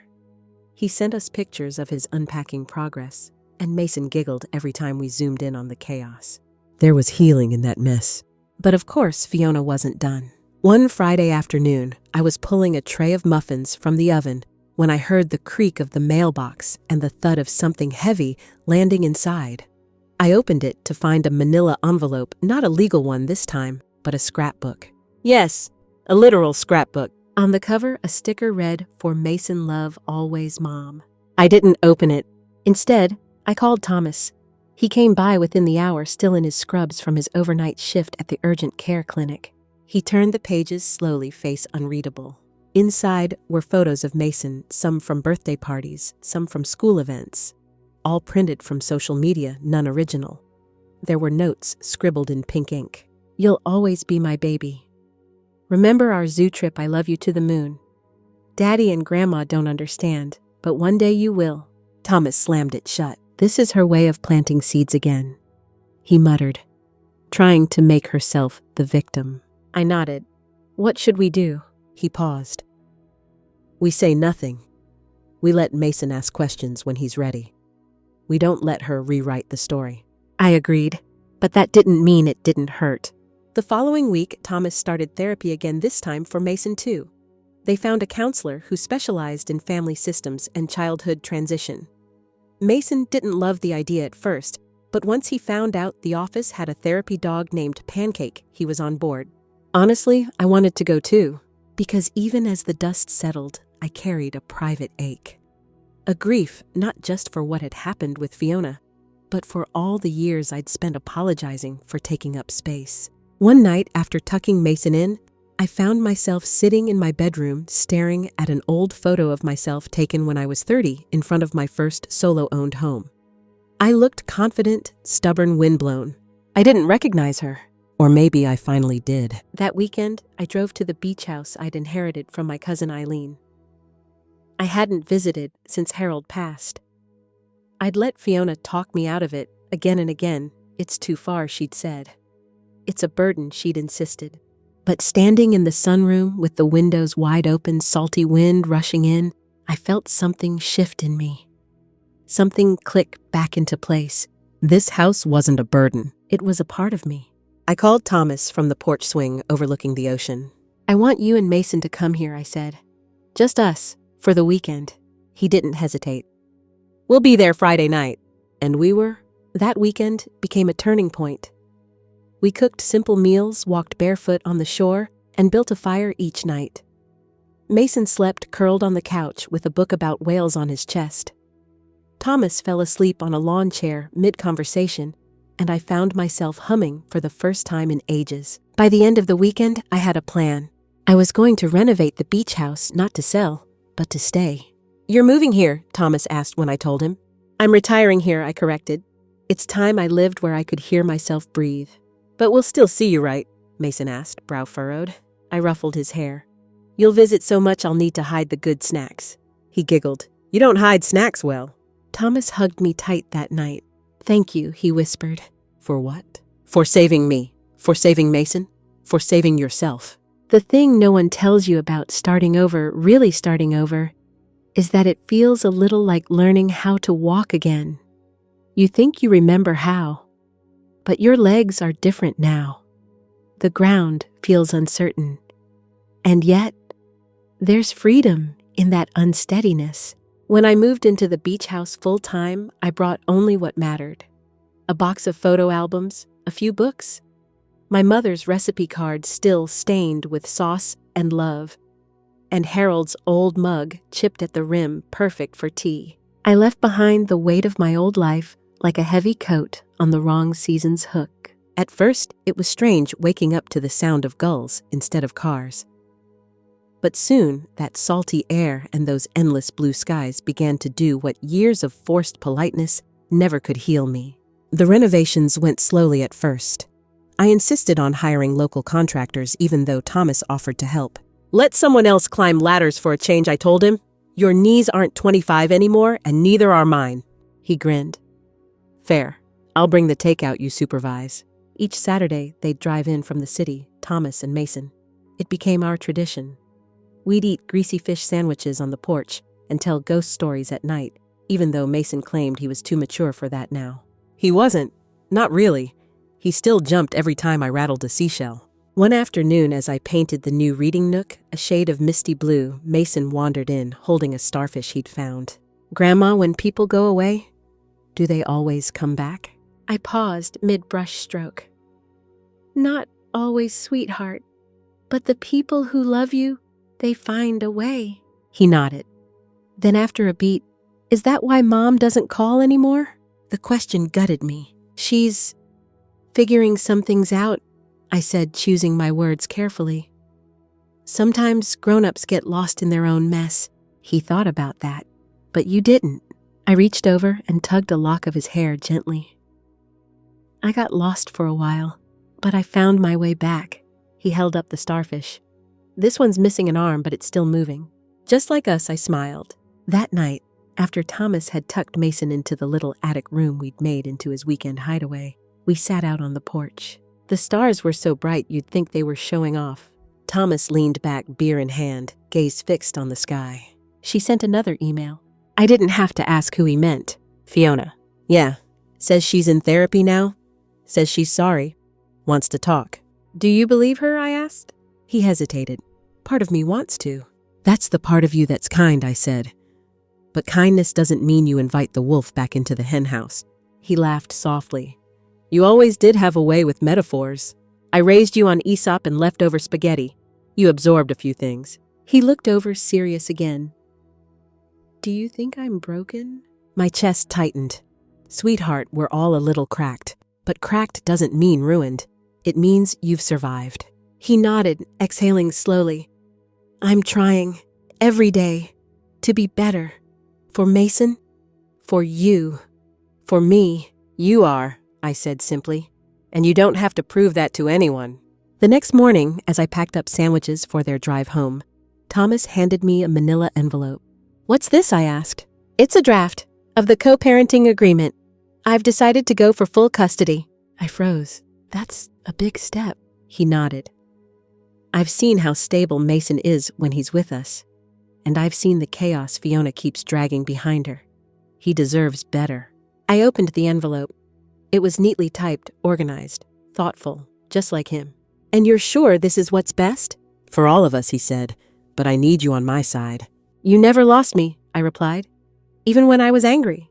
He sent us pictures of his unpacking progress, and Mason giggled every time we zoomed in on the chaos. There was healing in that mess. But of course, Fiona wasn't done. One Friday afternoon, I was pulling a tray of muffins from the oven when I heard the creak of the mailbox and the thud of something heavy landing inside. I opened it to find a manila envelope, not a legal one this time, but a scrapbook. Yes, a literal scrapbook. On the cover, a sticker read, "For Mason Love, Always Mom." I didn't open it. Instead, I called Thomas. He came by within the hour, still in his scrubs from his overnight shift at the urgent care clinic. He turned the pages slowly, face unreadable. Inside were photos of Mason, some from birthday parties, some from school events, all printed from social media, none original. There were notes scribbled in pink ink. "You'll always be my baby. Remember our zoo trip, I love you to the moon. Daddy and Grandma don't understand, but one day you will." Thomas slammed it shut. "This is her way of planting seeds again," he muttered, trying to make herself the victim. I nodded. "What should we do?" He paused. "We say nothing. We let Mason ask questions when he's ready. We don't let her rewrite the story." I agreed, but that didn't mean it didn't hurt. The following week, Thomas started therapy again, this time for Mason too. They found a counselor who specialized in family systems and childhood transition. Mason didn't love the idea at first, but once he found out the office had a therapy dog named Pancake, he was on board. Honestly, I wanted to go too, because even as the dust settled, I carried a private ache. A grief not just for what had happened with Fiona, but for all the years I'd spent apologizing for taking up space. One night, after tucking Mason in, I found myself sitting in my bedroom staring at an old photo of myself taken when I was 30 in front of my first solo-owned home. I looked confident, stubborn, windblown. I didn't recognize her. Or maybe I finally did. That weekend, I drove to the beach house I'd inherited from my cousin Eileen. I hadn't visited since Harold passed. I'd let Fiona talk me out of it again and again. "It's too far," she'd said. "It's a burden," she'd insisted. But standing in the sunroom with the windows wide open, salty wind rushing in, I felt something shift in me. Something click back into place. This house wasn't a burden. It was a part of me. I called Thomas from the porch swing overlooking the ocean. "I want you and Mason to come here," I said. "Just us, for the weekend." He didn't hesitate. "We'll be there Friday night." And we were. That weekend became a turning point. We cooked simple meals, walked barefoot on the shore, and built a fire each night. Mason slept curled on the couch with a book about whales on his chest. Thomas fell asleep on a lawn chair mid-conversation, and I found myself humming for the first time in ages. By the end of the weekend, I had a plan. I was going to renovate the beach house, not to sell, but to stay. "You're moving here?" Thomas asked when I told him. "I'm retiring here," I corrected. "It's time I lived where I could hear myself breathe." "But we'll still see you, right?" Mason asked, brow furrowed. I ruffled his hair. You'll visit so much I'll need to hide the good snacks. He giggled. You don't hide snacks well. Thomas hugged me tight that night. Thank you, he whispered. For what? For saving me. For saving Mason. For saving yourself. The thing no one tells you about starting over, really starting over, is that it feels a little like learning how to walk again. You think you remember how, but your legs are different now. The ground feels uncertain. And yet, there's freedom in that unsteadiness. When I moved into the beach house full-time, I brought only what mattered. A box of photo albums, a few books, my mother's recipe card still stained with sauce and love, and Harold's old mug chipped at the rim, perfect for tea. I left behind the weight of my old life like a heavy coat on the wrong season's hook. At first, it was strange waking up to the sound of gulls instead of cars. But soon, that salty air and those endless blue skies began to do what years of forced politeness never could heal me. The renovations went slowly at first. I insisted on hiring local contractors even though Thomas offered to help. Let someone else climb ladders for a change, I told him. Your knees aren't 25 anymore, and neither are mine. He grinned. Fair. I'll bring the takeout you supervise. Each Saturday, they'd drive in from the city, Thomas and Mason. It became our tradition. We'd eat greasy fish sandwiches on the porch and tell ghost stories at night, even though Mason claimed he was too mature for that now. He wasn't. Not really. He still jumped every time I rattled a seashell. One afternoon, as I painted the new reading nook, a shade of misty blue, Mason wandered in, holding a starfish he'd found. Grandma, when people go away, do they always come back? I paused mid-brush stroke. Not always, sweetheart, but the people who love you, they find a way. He nodded. Then after a beat, is that why Mom doesn't call anymore? The question gutted me. She's figuring some things out, I said, choosing my words carefully. Sometimes grown-ups get lost in their own mess. He thought about that, but you didn't. I reached over and tugged a lock of his hair gently. I got lost for a while, but I found my way back. He held up the starfish. This one's missing an arm, but it's still moving. Just like us, I smiled. That night, after Thomas had tucked Mason into the little attic room we'd made into his weekend hideaway, we sat out on the porch. The stars were so bright you'd think they were showing off. Thomas leaned back, beer in hand, gaze fixed on the sky. She sent another email. I didn't have to ask who he meant. Fiona. Yeah. Says she's in therapy now. Says she's sorry. Wants to talk. Do you believe her? I asked. He hesitated. Part of me wants to. That's the part of you that's kind, I said. But kindness doesn't mean you invite the wolf back into the henhouse. He laughed softly. You always did have a way with metaphors. I raised you on Aesop and leftover spaghetti. You absorbed a few things. He looked over, serious again. Do you think I'm broken? My chest tightened. Sweetheart, we're all a little cracked. But cracked doesn't mean ruined. It means you've survived. He nodded, exhaling slowly. I'm trying, every day, to be better. For Mason, for you, for me. You are, I said simply. And you don't have to prove that to anyone. The next morning, as I packed up sandwiches for their drive home, Thomas handed me a manila envelope. What's this? I asked. It's a draft of the co-parenting agreement. I've decided to go for full custody. I froze. That's a big step. He nodded. I've seen how stable Mason is when he's with us, and I've seen the chaos Fiona keeps dragging behind her. He deserves better. I opened the envelope. It was neatly typed, organized, thoughtful, just like him. And you're sure this is what's best? For all of us, he said, but I need you on my side. You never lost me, I replied, even when I was angry.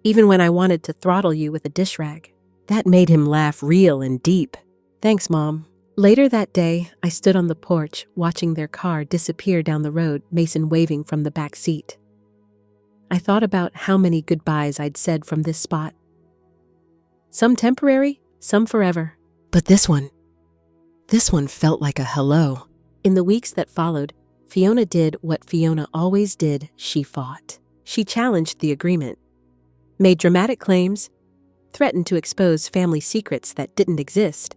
Even when I wanted to throttle you with a dish rag. That made him laugh real and deep. Thanks, Mom. Later that day, I stood on the porch watching their car disappear down the road, Mason waving from the back seat. I thought about how many goodbyes I'd said from this spot. Some temporary, some forever. But this one felt like a hello. In the weeks that followed, Fiona did what Fiona always did. She fought. She challenged the agreement, made dramatic claims, threatened to expose family secrets that didn't exist.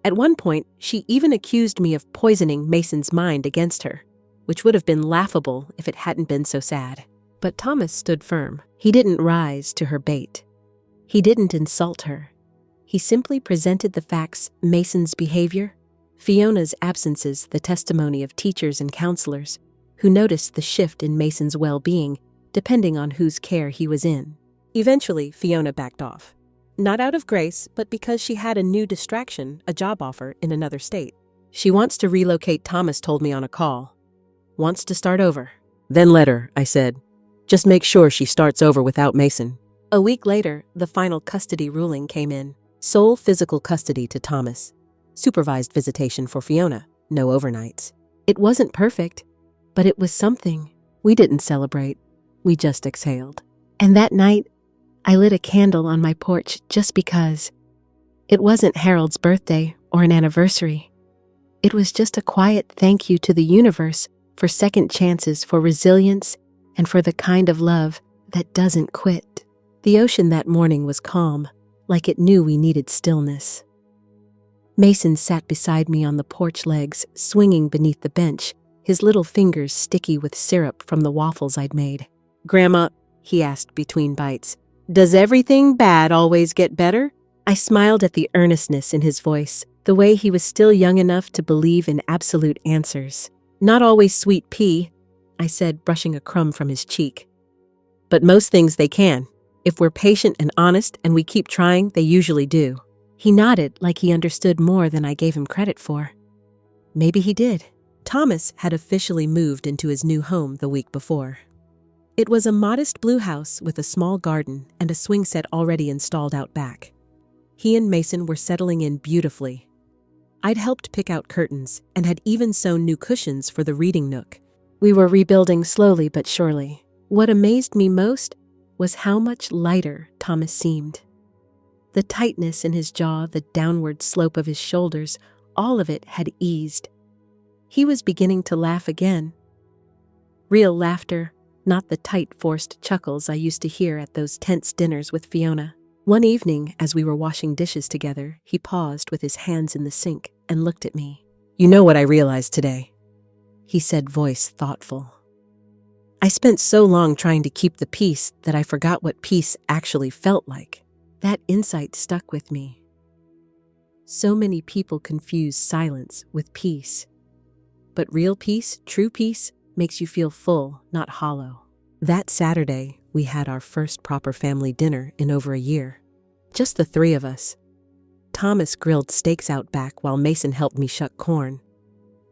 At one point, she even accused me of poisoning Mason's mind against her, which would have been laughable if it hadn't been so sad. But Thomas stood firm. He didn't rise to her bait. He didn't insult her. He simply presented the facts: Mason's behavior, Fiona's absences, the testimony of teachers and counselors who noticed the shift in Mason's well-being depending on whose care he was in. Eventually, Fiona backed off. Not out of grace, but because she had a new distraction, a job offer in another state. She wants to relocate, Thomas told me on a call. Wants to start over. Then let her, I said. Just make sure she starts over without Mason. A week later, the final custody ruling came in. Sole physical custody to Thomas. Supervised visitation for Fiona. No overnights. It wasn't perfect, but it was something. We didn't celebrate. We just exhaled. And that night, I lit a candle on my porch just because. It wasn't Harold's birthday or an anniversary. It was just a quiet thank you to the universe for second chances, for resilience, and for the kind of love that doesn't quit. The ocean that morning was calm, like it knew we needed stillness. Mason sat beside me on the porch legs, swinging beneath the bench, his little fingers sticky with syrup from the waffles I'd made. "Grandma," he asked between bites, "does everything bad always get better?" I smiled at the earnestness in his voice, the way he was still young enough to believe in absolute answers. "Not always, sweet pea," I said, brushing a crumb from his cheek. "But most things they can. If we're patient and honest and we keep trying, they usually do." He nodded like he understood more than I gave him credit for. Maybe he did. Thomas had officially moved into his new home the week before. It was a modest blue house with a small garden and a swing set already installed out back. He and Mason were settling in beautifully. I'd helped pick out curtains and had even sewn new cushions for the reading nook. We were rebuilding slowly but surely. What amazed me most was how much lighter Thomas seemed. The tightness in his jaw, the downward slope of his shoulders, all of it had eased. He was beginning to laugh again. Real laughter, not the tight, forced chuckles I used to hear at those tense dinners with Fiona. One evening, as we were washing dishes together, he paused with his hands in the sink and looked at me. "You know what I realized today?" he said, voice thoughtful. "I spent so long trying to keep the peace that I forgot what peace actually felt like." That insight stuck with me. So many people confuse silence with peace. But real peace, true peace, makes you feel full, not hollow. That Saturday, we had our first proper family dinner in over a year. Just the three of us. Thomas grilled steaks out back while Mason helped me shuck corn.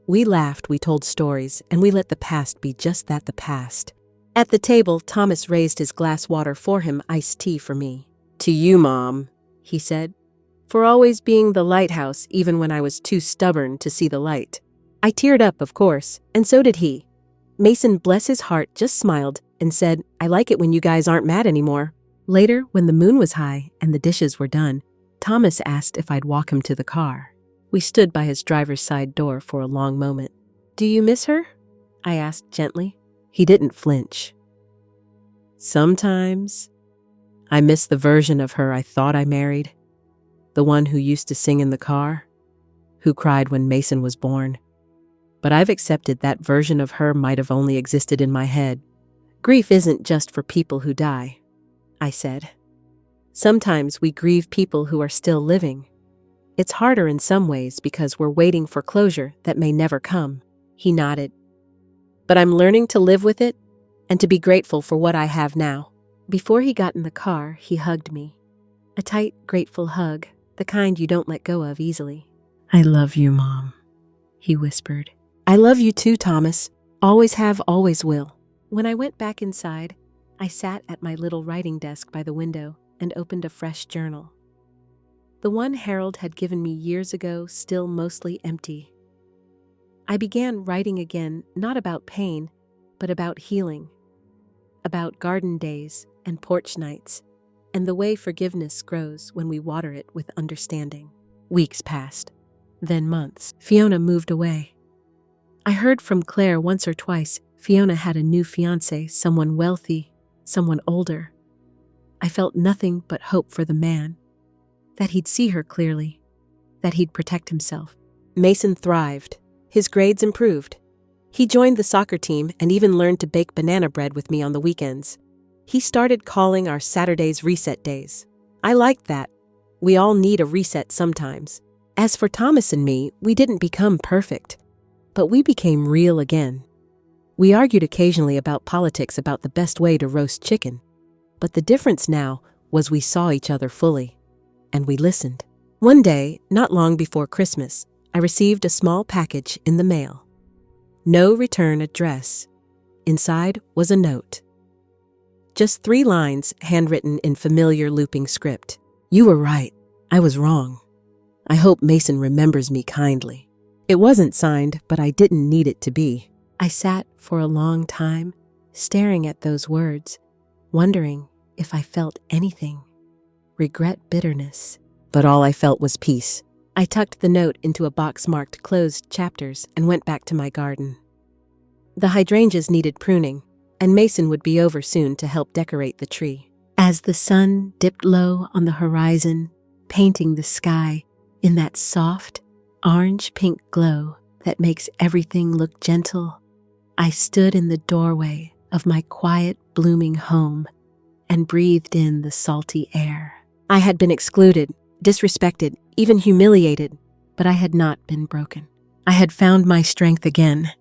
We laughed, we told stories, and we let the past be just that, the past. At the table, Thomas raised his glass water for him, iced tea for me. "To you, Mom," he said, "for always being the lighthouse even when I was too stubborn to see the light." I teared up, of course, and so did he. Mason, bless his heart, just smiled and said, "I like it when you guys aren't mad anymore." Later, when the moon was high and the dishes were done, Thomas asked if I'd walk him to the car. We stood by his driver's side door for a long moment. "Do you miss her?" I asked gently. He didn't flinch. "Sometimes. I miss the version of her I thought I married. The one who used to sing in the car, who cried when Mason was born. But I've accepted that version of her might have only existed in my head. Grief isn't just for people who die," I said. "Sometimes we grieve people who are still living. It's harder in some ways because we're waiting for closure that may never come." He nodded. "But I'm learning to live with it and to be grateful for what I have now." Before he got in the car, he hugged me. A tight, grateful hug, the kind you don't let go of easily. "I love you, Mom," he whispered. "I love you too, Thomas. Always have, always will." When I went back inside, I sat at my little writing desk by the window and opened a fresh journal. The one Harold had given me years ago, still mostly empty. I began writing again, not about pain, but about healing. About garden days and porch nights, and the way forgiveness grows when we water it with understanding. Weeks passed, then months. Fiona moved away. I heard from Claire once or twice Fiona had a new fiancé, someone wealthy, someone older. I felt nothing but hope for the man, that he'd see her clearly, that he'd protect himself. Mason thrived. His grades improved. He joined the soccer team and even learned to bake banana bread with me on the weekends. He started calling our Saturdays reset days. I liked that. We all need a reset sometimes. As for Thomas and me, we didn't become perfect, but we became real again. We argued occasionally about politics, about the best way to roast chicken. But the difference now was we saw each other fully, and we listened. One day, not long before Christmas, I received a small package in the mail. No return address. Inside was a note. Just 3 lines, handwritten in familiar looping script. You were right. I was wrong. I hope Mason remembers me kindly. It wasn't signed, but I didn't need it to be. I sat for a long time, staring at those words, wondering if I felt anything. Regret, bitterness. But all I felt was peace. I tucked the note into a box marked closed chapters and went back to my garden. The hydrangeas needed pruning, and Mason would be over soon to help decorate the tree. As the sun dipped low on the horizon, painting the sky in that soft, orange-pink glow that makes everything look gentle, I stood in the doorway of my quiet, blooming home and breathed in the salty air. I had been excluded, disrespected, even humiliated, but I had not been broken. I had found my strength again.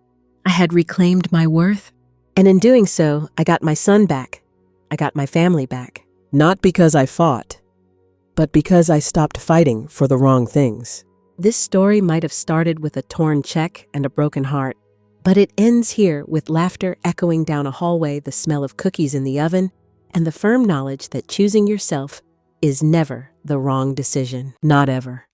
I had reclaimed my worth. And in doing so, I got my son back. I got my family back. Not because I fought, but because I stopped fighting for the wrong things. This story might have started with a torn check and a broken heart, but it ends here with laughter echoing down a hallway, the smell of cookies in the oven, and the firm knowledge that choosing yourself is never the wrong decision. Not ever.